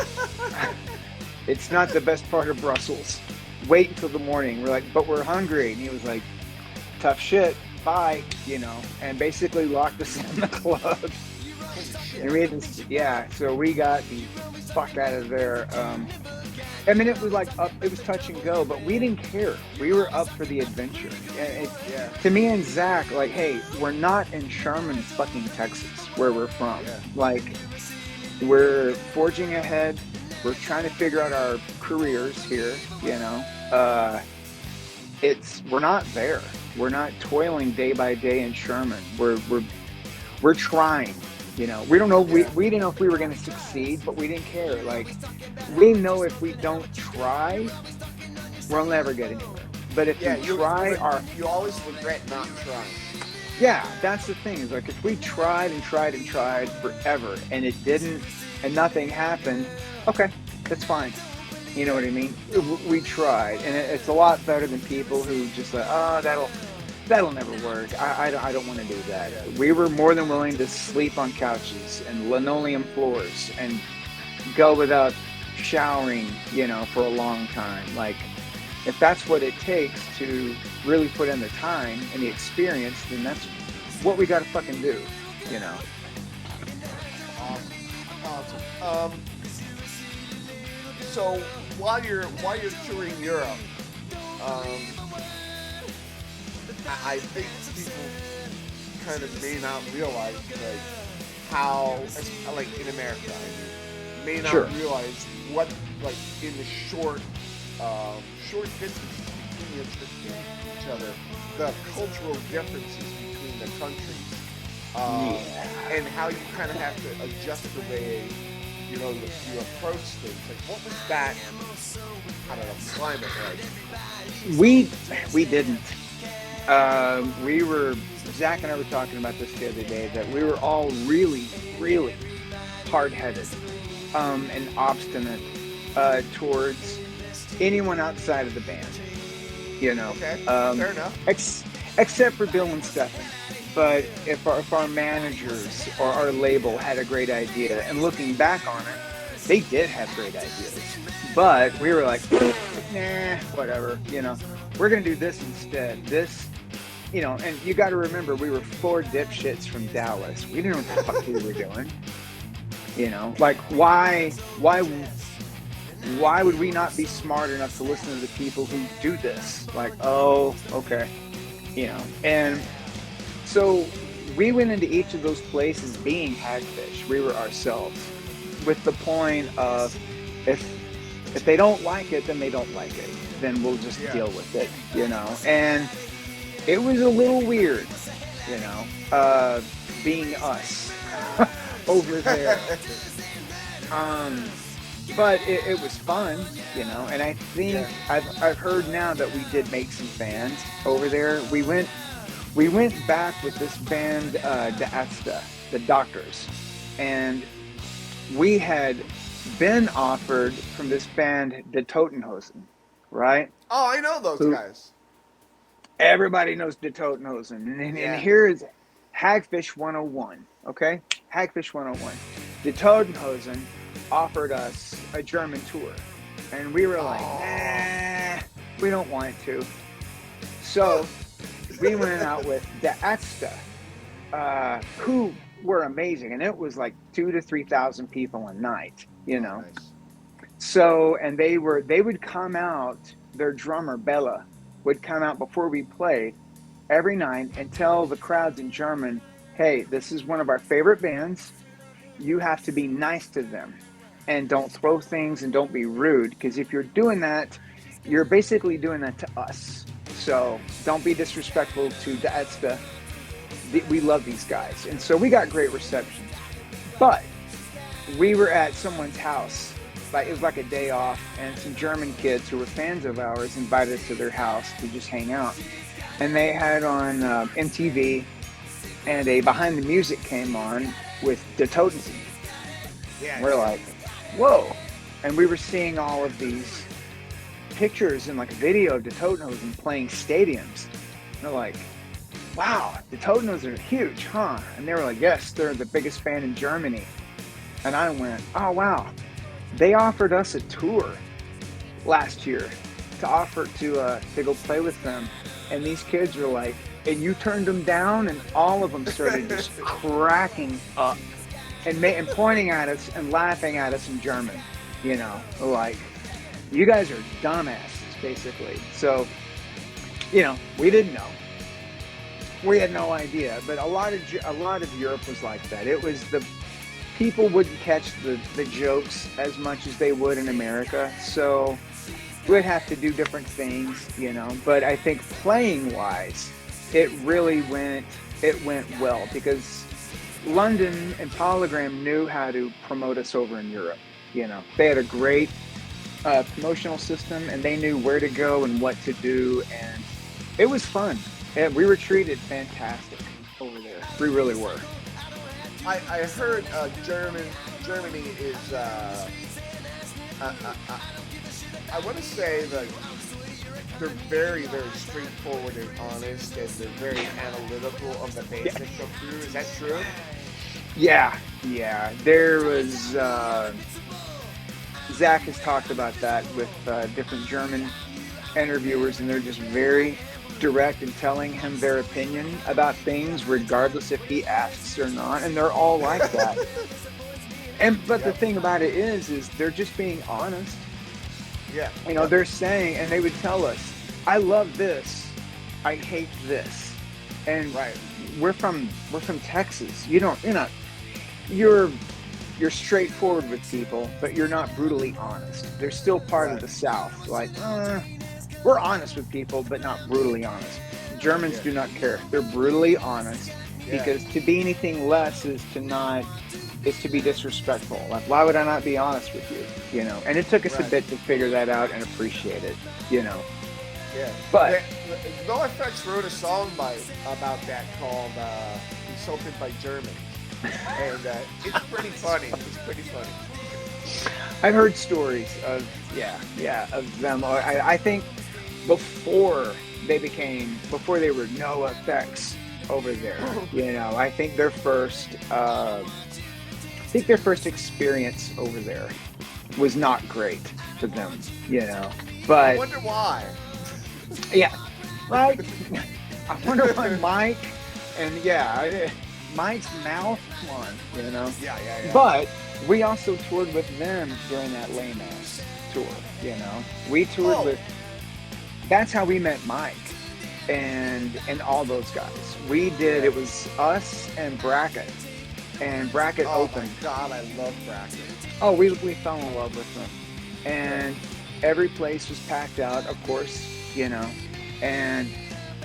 it's not the best part of Brussels. Wait until the morning. We're like, but we're hungry. And he was like, tough shit, bye, you know, and basically locked us in the club. And we had to, so we got the fuck out of there. I mean, it was like it was touch and go, but we didn't care. We were up for the adventure. To me and Zach, like, hey, we're not in Sherman, fucking Texas, where we're from. Yeah. Like, we're forging ahead. We're trying to figure out our careers here, you know. We're not there. We're not toiling day by day in Sherman. We're trying, you know. We don't know. We didn't know if we were going to succeed, but we didn't care. Like, we know if we don't try, we'll never get anywhere. But if we try, you always regret not trying. Yeah, that's the thing. Is like, if we tried and tried and tried forever and it didn't, and nothing happened, okay, that's fine. You know what I mean? We tried, and it's a lot better than people who just like, oh, that'll never work. I don't want to do that. We were more than willing to sleep on couches and linoleum floors and go without showering, you know, for a long time. Like, if that's what it takes to really put in the time and the experience, then that's what we got to fucking do, you know. Awesome. So while you're touring Europe, I think people kind of may not realize, like, how, like, in America, may not realize what, like, in the short distance between each other, the cultural differences between the countries, and how you kind of have to adjust the way, you know, you approach things. Like, what was that, I don't know, climate like? We didn't. Zach and I were talking about this the other day, that we were all really, really hard-headed and obstinate towards anyone outside of the band, you know. Okay, fair enough. Except for Bill and Stefan. But if our managers or our label had a great idea, and looking back on it, they did have great ideas. But we were like, nah, whatever, you know. We're going to do this instead. This and you got to remember, we were four dipshits from Dallas. We didn't know what the fuck we were doing. Like why would we not be smart enough to listen to the people who do this? Like, oh, okay, And so we went into each of those places being Hagfish. We were ourselves, with the point of if they don't like it, then they don't like it. Then we'll just deal with it, And it was a little weird, being us over there. But it was fun, and I think I've heard now that we did make some fans over there. We went back with this band, the Doctors, and we had been offered from this band, the Totenhosen, right? Oh, I know those guys. Everybody knows the Totenhosen, and here is Hagfish 101, okay? Hagfish 101. The Totenhosen offered us a German tour, and we were like, nah, we don't want to. So we went out with the Ärzte, who were amazing, and it was like 2,000 to 3,000 people a night, Nice. So, and they would come out, their drummer Bella would come out before we played every night and tell the crowds in German, hey, this is one of our favorite bands. You have to be nice to them and don't throw things and don't be rude, because if you're doing that, you're basically doing that to us. So don't be disrespectful to the Ärzte. We love these guys. And so we got great receptions. But we were at someone's house. It was like a day off, and some German kids who were fans of ours invited us to their house to just hang out. And they had on MTV, and a Behind the Music came on with the Totenhosen. Yeah. We're like, whoa. And we were seeing all of these pictures and like a video of the Totenhosen playing stadiums. And they're like, wow, the Totenhosen are huge, huh? And they were like, yes, they're the biggest band in Germany. And I went, oh, wow. They offered us a tour last year to go play with them. And these kids were like, and you turned them down, and all of them started just cracking up and pointing at us and laughing at us in German, like, you guys are dumbasses, basically. So, we didn't know. We had no idea, but a lot of Europe was like that. It was people wouldn't catch the jokes as much as they would in America, so we'd have to do different things, But I think playing-wise, it really went well, because London and Polygram knew how to promote us over in Europe. They had a great promotional system, and they knew where to go and what to do, and it was fun. And we were treated fantastic over there. We really were. I heard Germany is I want to say that they're very, very straightforward and honest, and they're very analytical of the bands that come through. Is that true? Yeah. There was Zach has talked about that with different German interviewers, and they're just very direct in telling him their opinion about things, regardless if he asks or not, and they're all like that. But the thing about it is they're just being honest. Yeah. They're saying, and they would tell us, I love this, I hate this. And we're from Texas. You're straightforward with people, but you're not brutally honest. They're still part of the South. Like, we're honest with people, but not brutally honest. Germans do not care. They're brutally honest, because to be anything less is to be disrespectful. Like, why would I not be honest with you? And it took us a bit to figure that out and appreciate it. Yeah. But NoFX wrote a song about that called "Insulted by Germans," and it's pretty funny. It's pretty funny. I've heard stories of them. I think before they were NoFX over there. I think their first experience over there was not great for them. But I wonder why. Yeah, right. I wonder why Mike, and yeah, Mike's mouth, come on, you know. Yeah, yeah, yeah. But we also toured with them during that lame ass tour, you know. We toured Oh, with. That's how we met Mike, and all those guys. We did. yeah. It was us and Bracket, and Bracket Oh my opened. God, I love Bracket. Oh, we fell in love with them, and every place was packed out, of course, you know, and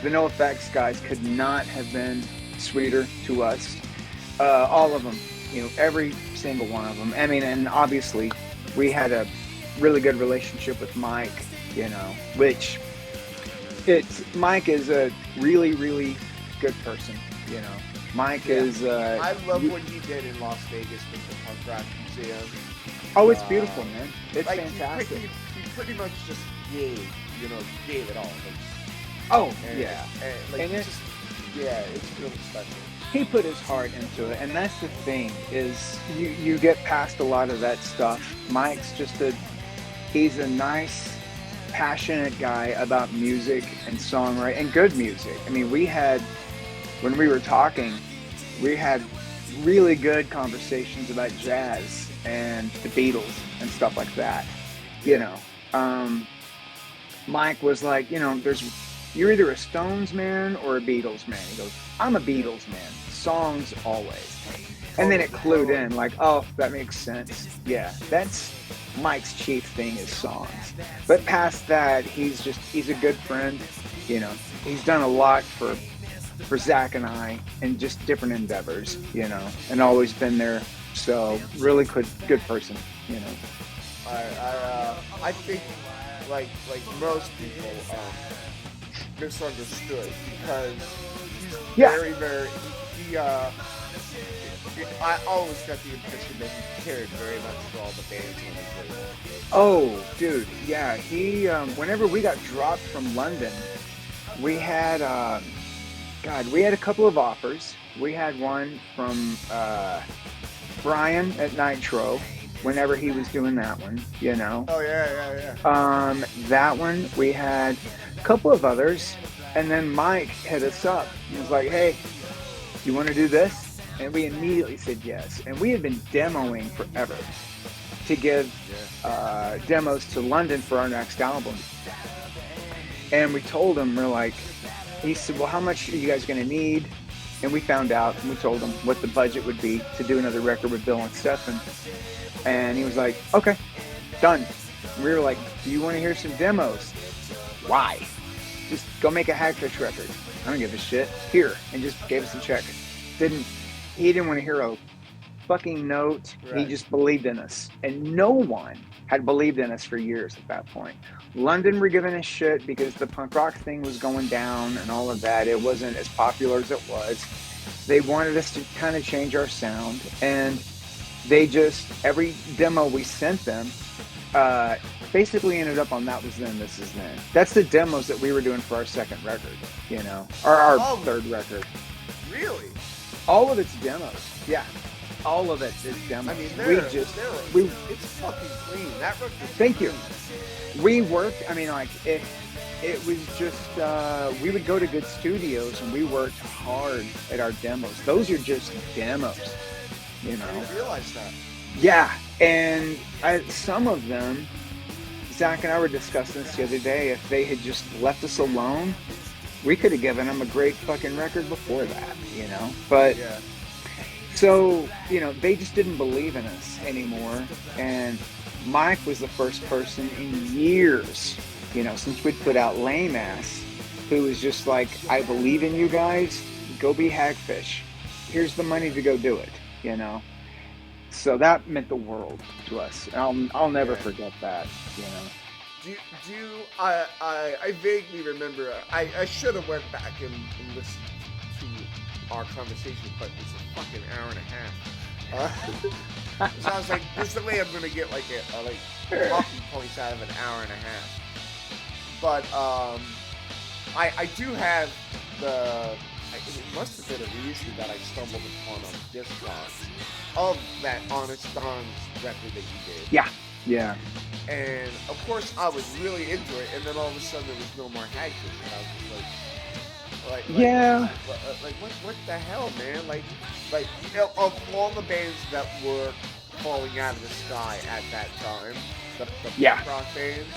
the No Effects guys could not have been sweeter to us. All of them, you know, every single one of them. I mean, and obviously, we had a really good relationship with Mike, you know, which Mike is a really, really good person, you know. Mike Yeah. is. I love what he did in Las Vegas with the Punk Rock Museum. Oh, it's beautiful, man. It's Like fantastic. he pretty much just gave it all. Like, Oh, and, yeah. like And he it, just, yeah, it's really special. he put his heart into it, and that's the thing is you get past a lot of that stuff. Mike's he's a nice, passionate guy about music and songwriting and good music. I mean, when we were talking, we had really good conversations about jazz and the Beatles and stuff like that. You know, Mike was like, you know, you're either a Stones man or a Beatles man. He goes, I'm a Beatles man. Songs always. And then it clued in, like, oh, that makes sense. Yeah, that's Mike's chief thing is songs. But past that, he's a good friend. You know, he's done a lot for Zach and I in just different endeavors, you know, and always been there. So really good person, you know. I think like most people misunderstood because he's Yeah. very I always got the impression that he cared very much for all the bands when he played. Oh, dude, yeah. He whenever we got dropped from London, we had we had a couple of offers. We had one from Brian at Nitro, whenever he was doing that one, you know. Oh yeah. That one we had a couple of others, and then Mike hit us up. He was like, "Hey, you want to do this?" And we immediately said yes. And we had been demoing forever to give demos to London for our next album. And we told him, he said, well, how much are you guys going to need? And we found out, and we told him what the budget would be to do another record with Bill and Stefan. And he was like, okay, done. And we were like, do you want to hear some demos? Why? Just go make a Hagfish record. I don't give a shit. Here. And just gave us a check. He didn't want to hear a fucking note. Right. He just believed in us. And no one had believed in us for years at that point. London were giving us shit because the punk rock thing was going down and all of that. It wasn't as popular as it was. They wanted us to kind of change our sound. And every demo we sent them, basically ended up on That Was Then, This Is Then. That's the demos that we were doing for our second record, you know, or our third record. Really? All of it's demos. Yeah. All of it is demos. I mean, it's fucking clean. That record. Thank you. We worked, I mean, like, it was just, we would go to good studios and we worked hard at our demos. Those are just demos, you know. I didn't realize that. Yeah. And some of them, Zach and I were discussing this the other day, if they had just left us alone, we could have given them a great fucking record before that, you know. But yeah. So, you know, they just didn't believe in us anymore. And Mike was the first person in years, you know, since we'd put out Lame Ass, who was just like, I believe in you guys, go be Hagfish. Here's the money to go do it, you know. So that meant the world to us. I'll never forget that, you know. I vaguely remember, I should have went back and listened to our conversation, but it's a fucking hour and a half. So I was like, there's no way I'm going to get like talking points out of an hour and a half. But I do have it must have been a reissue that I stumbled upon on Discogs of that Honest Don's record that you did. Yeah. Yeah. And of course I was really into it, and then all of a sudden there was no more Hagfish, and I was just like, Like, like, Yeah, like, what the hell, man? Like, you know, of all the bands that were falling out of the sky at that time, the yeah, punk rock bands,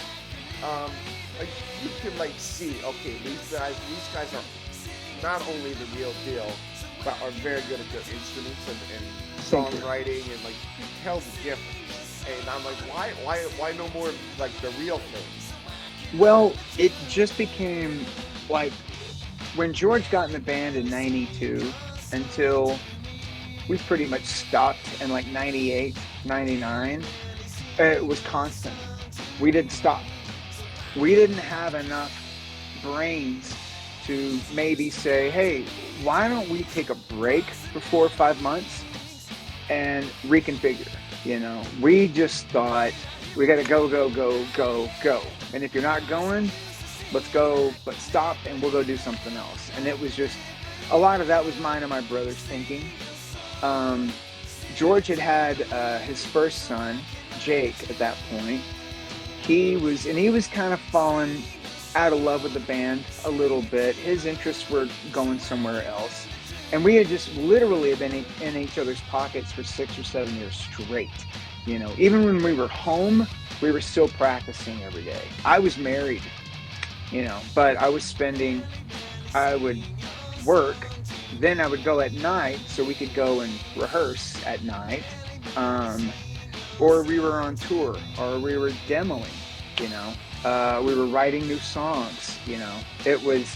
um, like you can like see, okay, these guys are not only the real deal, but are very good at their instruments and thank you. songwriting, and like you can tell the difference. And I'm like, why no more like the real thing? Well, it just became like when George got in the band in '92 until we pretty much stopped in like '98, '99. It was constant. We didn't stop. We didn't have enough brains to maybe say, hey, why don't we take a break for 4 or 5 months and reconfigure? You know, we just thought we got to go, go, go, go, go. And if you're not going, let's go, let's stop and we'll go do something else. And it was just a lot of that was mine and my brother's thinking. Um, George had his first son, Jake, at that point. He was kind of falling out of love with the band a little bit. His interests were going somewhere else. And we had just literally been in each other's pockets for 6 or 7 years straight. You know, even when we were home, we were still practicing every day. I was married, you know, but I would work, then I would go at night so we could go and rehearse at night. Um, or we were on tour, or we were demoing, you know. We were writing new songs, you know. It was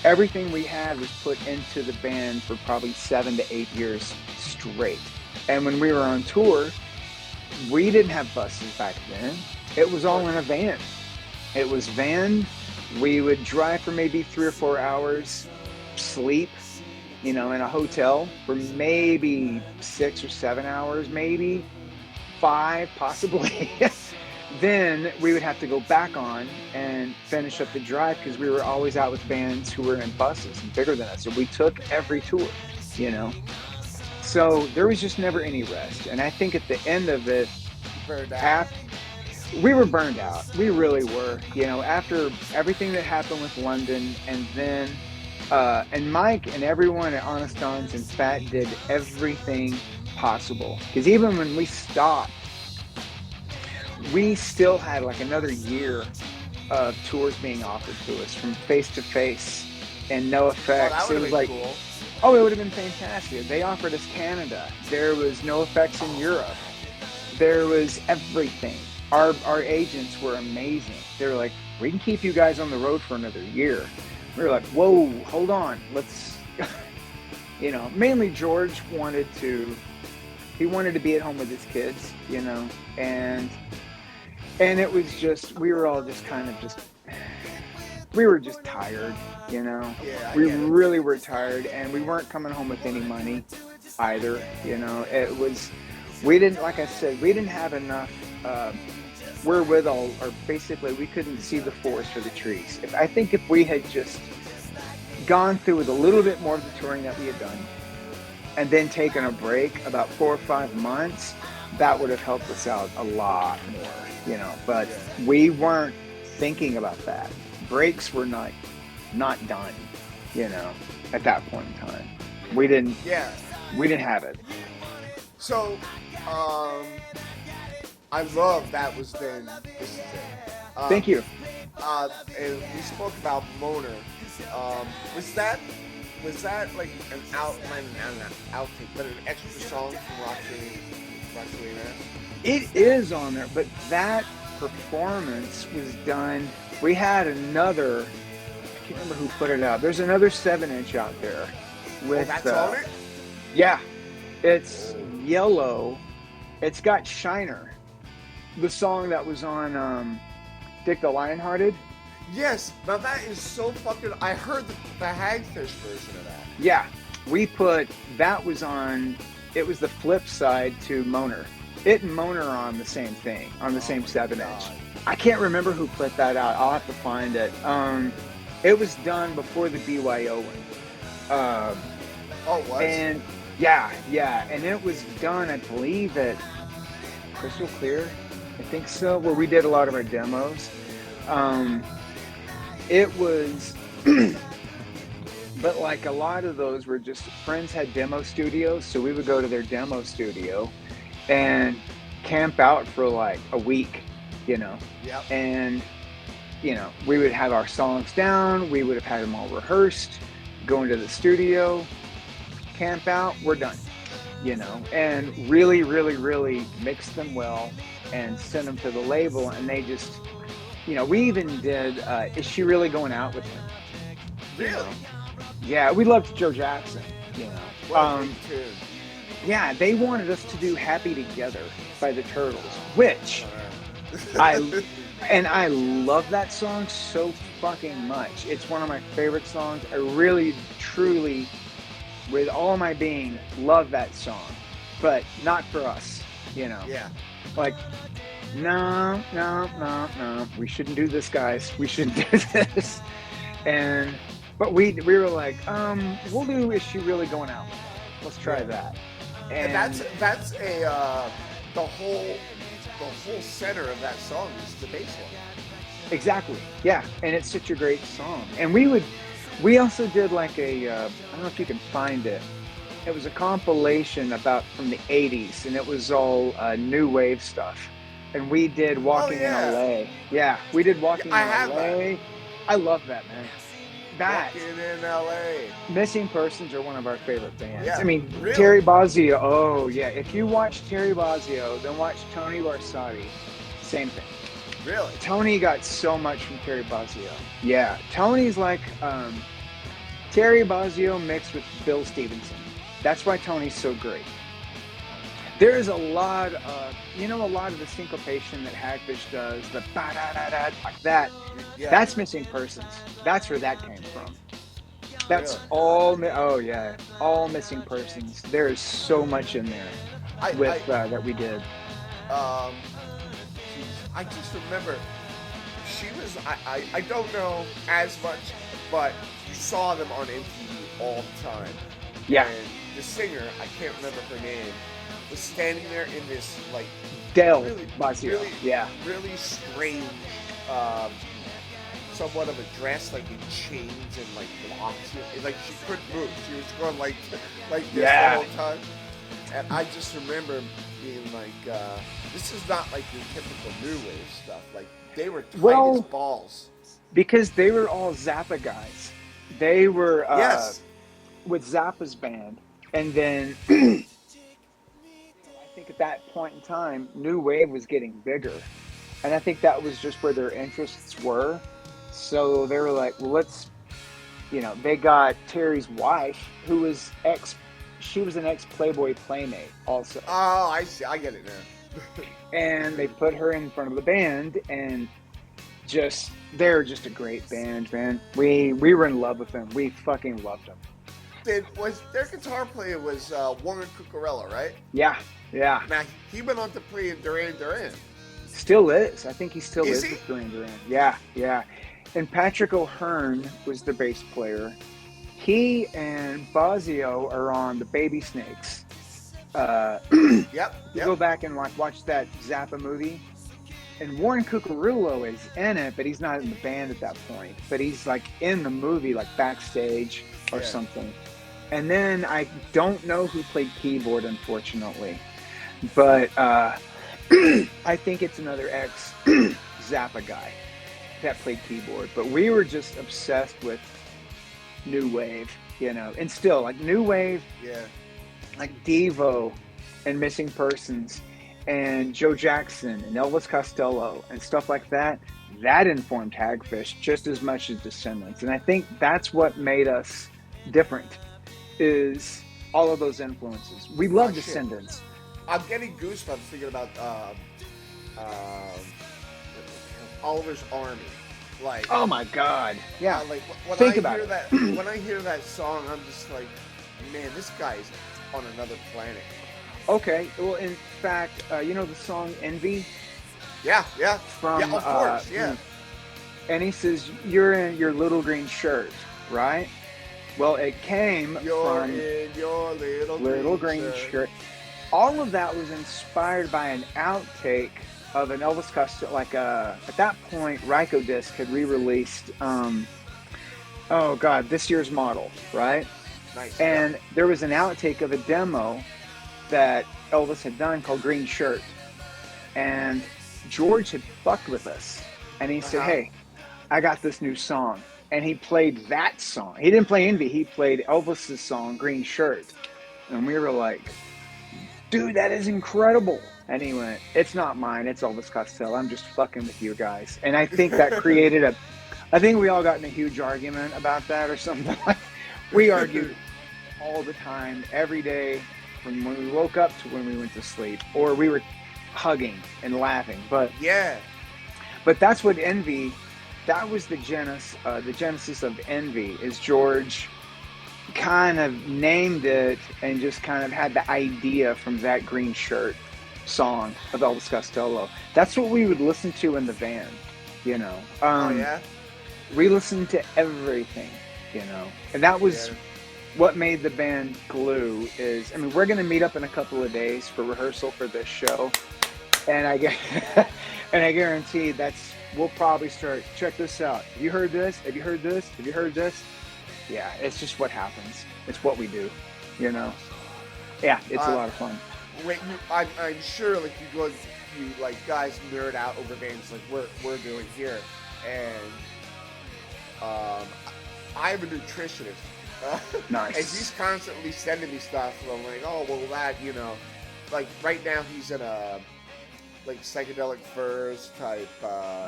everything we had was put into the band for probably 7 to 8 years straight. And when we were on tour, we didn't have buses back then. It was all in a van. It was van. We would drive for maybe 3 or 4 hours, sleep, you know, in a hotel for maybe 6 or 7 hours, maybe 5, possibly. Then we would have to go back on and finish up the drive because we were always out with bands who were in buses and bigger than us. So we took every tour, you know. So there was just never any rest. And I think at the end of it, Burned out. after, we were burned out. We really were. You know, after everything that happened with London, and then and Mike and everyone at Honest Don's and Fat did everything possible. Because even when we stopped, we still had like another year of tours being offered to us from Face to Face and No Oh, Effects. that would It have was been like, cool. oh, it would have been fantastic. They offered us Canada. There was No Effects in Europe. There was everything. Our agents were amazing. They were like, we can keep you guys on the road for another year. We were like, whoa, hold on. Let's, you know, mainly George wanted to be at home with his kids, you know, and it was just, we were all just kind of just, we were just tired, you know. Yeah, I We get it. really were tired, and we weren't coming home with any money either, you know. It was, we didn't, like I said, we didn't have enough wherewithal, or basically we couldn't see the forest for the trees. I think if we had just gone through with a little bit more of the touring that we had done, and then taken a break about 4 or 5 months, that would have helped us out a lot more, you know. But we weren't thinking about that. Breaks were not done, you know, at that point in time. We didn't Yeah. have it. So, I love that was then. This is it. Thank you. And we spoke about Moner. Was that like an outline, not an outtake, but an extra song from Roxanne? It is on there, but that performance was done. We had another, I can't remember who put it out. There's another 7-inch out there with That's on it? yeah, it's yellow. It's got Shiner, the song that was on Dick the Lionhearted. Yes. Now that is so fucking. I heard the Hagfish version of that. Yeah, that was on. It was the flip side to Moner. It and Moner are on the same thing, on the same 7-inch. God. I can't remember who put that out. I'll have to find it. It was done before the BYO one. Oh, it was? And yeah, and it was done, I believe, at Crystal Clear. I think so, where we did a lot of our demos. It was But like a lot of those were just friends had demo studios, so we would go to their demo studio and camp out for like a week, you know. Yep. And we would have our songs down, we would have had them all rehearsed, go into the studio, camp out, we're done, and really, really, really mix them well and send them to the label. And they just, we even did, Is She Really Going Out With Him? Really? Yeah, we loved Joe Jackson, What a big tune. Yeah, they wanted us to do Happy Together by the Turtles, which I love that song so fucking much. It's one of my favorite songs. I really, truly, with all my being, love that song. But not for us, Yeah. Like, no. We shouldn't do this, guys. We shouldn't do this. But we were like, we'll do Is She Really Going Out? Let's try that. And that's the whole center of that song is the bass line. Exactly. Yeah, and it's such a great song. And we also did like I don't know if you can find it. It was a compilation from the 80s, and it was all new wave stuff. And we did Walking in LA. Yeah, we did Walking in LA. That. I love that, man. Walking in LA. Missing Persons are one of our favorite bands. Yeah, I mean, really? Terry Bozzio. Oh, yeah. If you watch Terry Bozzio, then watch Tony Larsati. Same thing. Really? Tony got so much from Terry Bozzio. Yeah. Tony's like Terry Bozzio mixed with Bill Stevenson. That's why Tony's so great. There's a lot of, a lot of the syncopation that Hagfish does, the ba-da-da-da, like that. Yeah. That's Missing Persons. That's where that came from. That's really? all Missing Persons. There is so much in there that we did. I just remember she was, I don't know as much, but you saw them on MTV all the time. Yeah. And the singer, I can't remember her name, was standing there in this like Del really, Bozzio. really strange, somewhat of a dress, like in chains and like blocks. Like she couldn't move. She was going like this the whole time. And I just remember being like, this is not like your typical new wave stuff. Like they were tight as balls. Because they were all Zappa guys. They were with Zappa's band, and then I think at that point in time, new wave was getting bigger, and I think that was just where their interests were. So they were like, well, let's, they got Terry's wife, who was she was an ex-Playboy Playmate also. Oh, I see. I get it now. And they put her in front of the band, and they're just a great band, man. We were in love with them. We fucking loved them. Was their guitar player was Warren Cucurella, right? Yeah. Now he went on to play in Duran Duran. Still is. I think he still is he? with Duran Duran. Yeah. And Patrick O'Hearn was the bass player. He and Bozzio are on the Baby Snakes. Yep. Go back and watch that Zappa movie. And Warren Cucurullo is in it, but he's not in the band at that point. But he's like in the movie, like backstage or something. And then I don't know who played keyboard, unfortunately. But I think it's another ex-Zappa guy that played keyboard. But we were just obsessed with new wave, and still like new wave, like Devo and Missing Persons and Joe Jackson and Elvis Costello and stuff like that. That informed Hagfish just as much as Descendants, and I think that's what made us different. Is all of those influences. We love Descendants. I'm getting goosebumps thinking about Oliver's Army. Like, oh my God, yeah. Like when Think I about hear it. that, when I hear that song, I'm just like, man, this guy's on another planet. Okay, well, in fact, the song "Envy." Yeah. From of course, yeah. And he says, "You're in your little green shirt, right?" Well, it came from in your little green shirt. All of that was inspired by an outtake of an Elvis Costello, at that point, Rykodisc had re-released oh God, this year's model, right? Nice. Yep. And there was an outtake of a demo that Elvis had done called Green Shirt. And George had fucked with us. And he said, Uh-huh. hey, I got this new song. And he played that song. He didn't play Envy. He played Elvis's song, Green Shirt. And we were like, dude, that is incredible. And he went, it's not mine. It's Elvis Costello. I'm just fucking with you guys. And I think that created I think we all got in a huge argument about that or something. We argued all the time, every day, from when we woke up to when we went to sleep, or we were hugging and laughing. Yeah. But that's what Envy. That was the genesis of Envy. Is George kind of named it and just kind of had the idea from that Green Shirt song of Elvis Costello. That's what we would listen to in the van, you know. Oh yeah. We listened to everything, you know, and that was. Yeah. What made the band glue is, I mean, we're going to meet up in a couple of days for rehearsal for this show, and I guarantee we'll probably start. Check this out. Have you heard this? Have you heard this? Have you heard this? Yeah, it's just what happens. It's what we do, you know. Yeah, it's a lot of fun. Wait, I'm sure like you like guys nerd out over bands like we're doing here, and I'm a nutritionist. Nice. And he's constantly sending me stuff. And I'm like, oh, well, that, like right now he's in a like psychedelic furs type.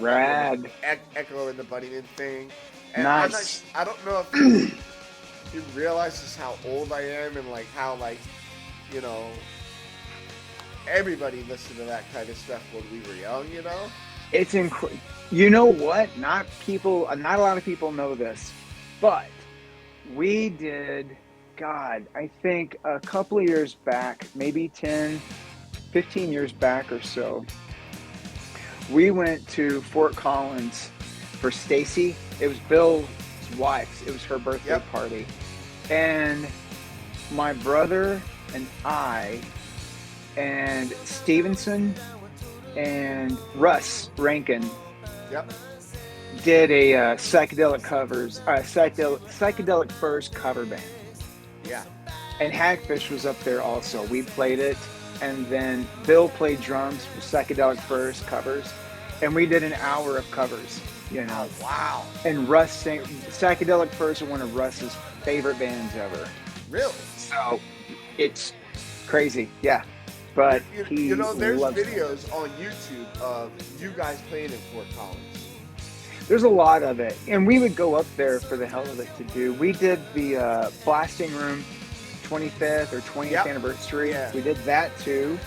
Rad. Echo and the Bunnyman thing. And Nice. I don't know if he realizes how old I am and like how like, everybody listened to that kind of stuff when we were young, It's incredible. You know what? Not a lot of people know this, but we did, God, I think a couple of years back, maybe 10, 15 years back or so, we went to Fort Collins for Stacy. It was Bill's wife's. It was her birthday party. And my brother and I and Stevenson and Russ Rankin did a psychedelic furs cover band. Yeah. And Hagfish was up there also. We played it, and then Bill played drums for psychedelic furs covers, and we did an hour of covers. Oh, wow. And Russ sang. Psychedelic Furs are one of Russ's favorite bands ever. Really? So it's crazy, yeah. But there's loves videos on YouTube of you guys playing in Fort Collins. There's a lot of it, and we would go up there for the hell of it to do. We did the Blasting Room 25th or 20th anniversary. Yeah. We did that too,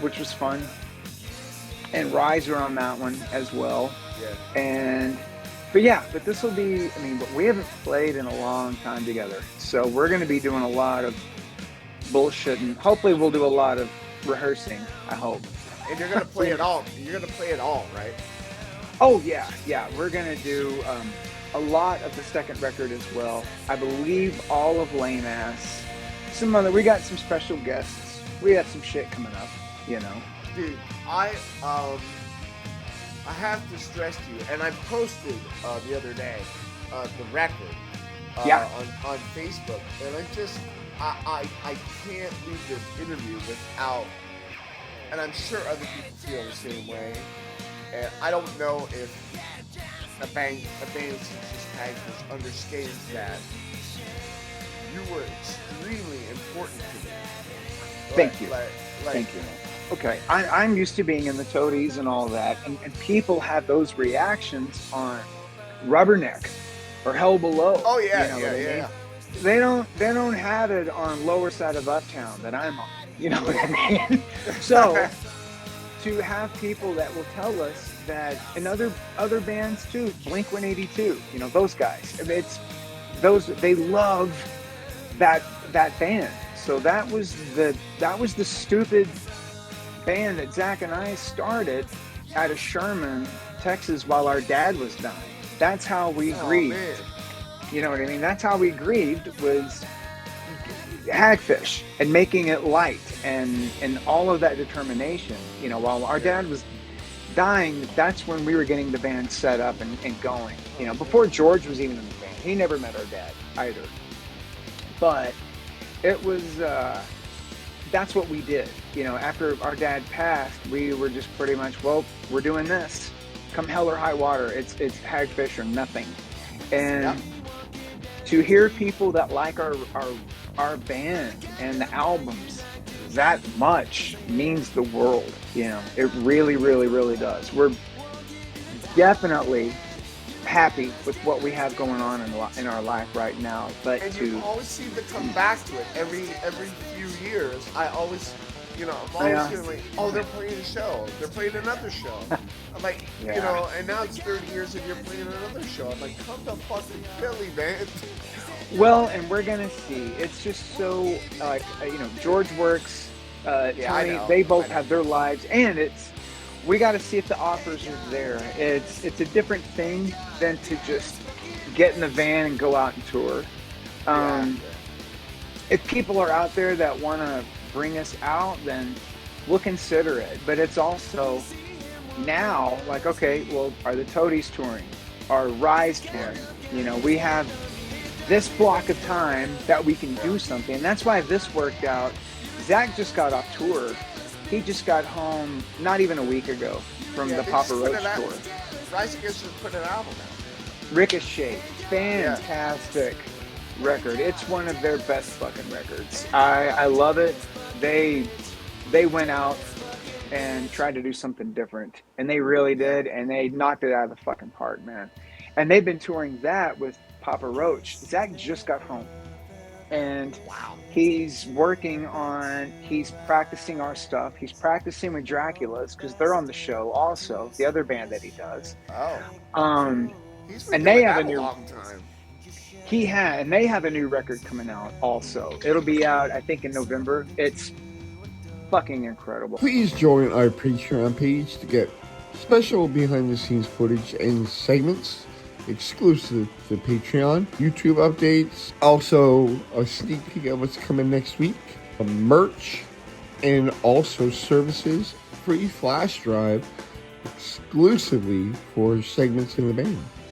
which was fun. And Riser on that one as well. Yeah. But this will be, but we haven't played in a long time together. So we're going to be doing a lot of bullshit, and hopefully we'll do a lot of rehearsing, I hope. And you're going to play it all. You're going to play it all, right? Oh, yeah. We're going to do a lot of the second record as well. I believe all of Lame Ass. We got some special guests. We got some shit coming up, Dude, I have to stress to you, and I posted the other day the record on Facebook, and I can't leave this interview without, and I'm sure other people feel the same way, and I don't know if a band such as Hagfish understands that you were extremely important to me. Thank you. Thank you. Okay, I'm used to being in the toadies and all that, and people have those reactions on Rubberneck or Hell Below. Oh yeah. They don't have it on Lower Side of Uptown that I'm on. You know what I mean? So to have people that will tell us that, and other bands too, Blink 182, those guys. They love that band. So that was the stupid band that Zach and I started out of Sherman, Texas, while our dad was dying. That's how we grieved. Man. You know what I mean? That's how we grieved, was Hagfish and making it light and all of that determination. While our dad was dying, that's when we were getting the band set up and going. You know, before George was even in the band. He never met our dad either. But it was, that's what we did. You know, after our dad passed, we were just pretty much, well, we're doing this. Come hell or high water, it's Hagfish or nothing. And to hear people that like our band and the albums that much means the world. You know, it really, really, really does. We're definitely happy with what we have going on in our life right now. But and you always seem to come back to it every few years. I always, you know, I'm always feeling like, oh, they're playing a show, they're playing another show. I'm like, you know, and now it's 30 years and you're playing another show. I'm like, come to fucking Philly, man. Well, and we're gonna see. It's just so like you know, George works. Tony, they both have their lives, and we got to see if the offers are there. It's a different thing than to just get in the van and go out and tour. If people are out there that want to bring us out, then we'll consider it. But it's also now like, okay, well, are the Toadies touring? Are Rise touring? You know, we have this block of time that we can do something. And that's why this worked out. Zach just got off tour. He just got home not even a week ago from the Papa Roach tour. Rise Against just put an album out. Ricochet, fantastic record. It's one of their best fucking records. I love it. They went out and tried to do something different, and they really did, and they knocked it out of the fucking park, man. And they've been touring that with Papa Roach. Zach just got home, and he's practicing our stuff. He's practicing with Dracula's because they're on the show also, the other band that he does. He's been and they have a long time. And they have a new record coming out also. It'll be out, I think, in November. It's fucking incredible. Please join our Patreon page to get special behind-the-scenes footage and segments exclusive to Patreon, YouTube updates, also a sneak peek of what's coming next week, merch, and also services, free flash drive exclusively for segments in the band.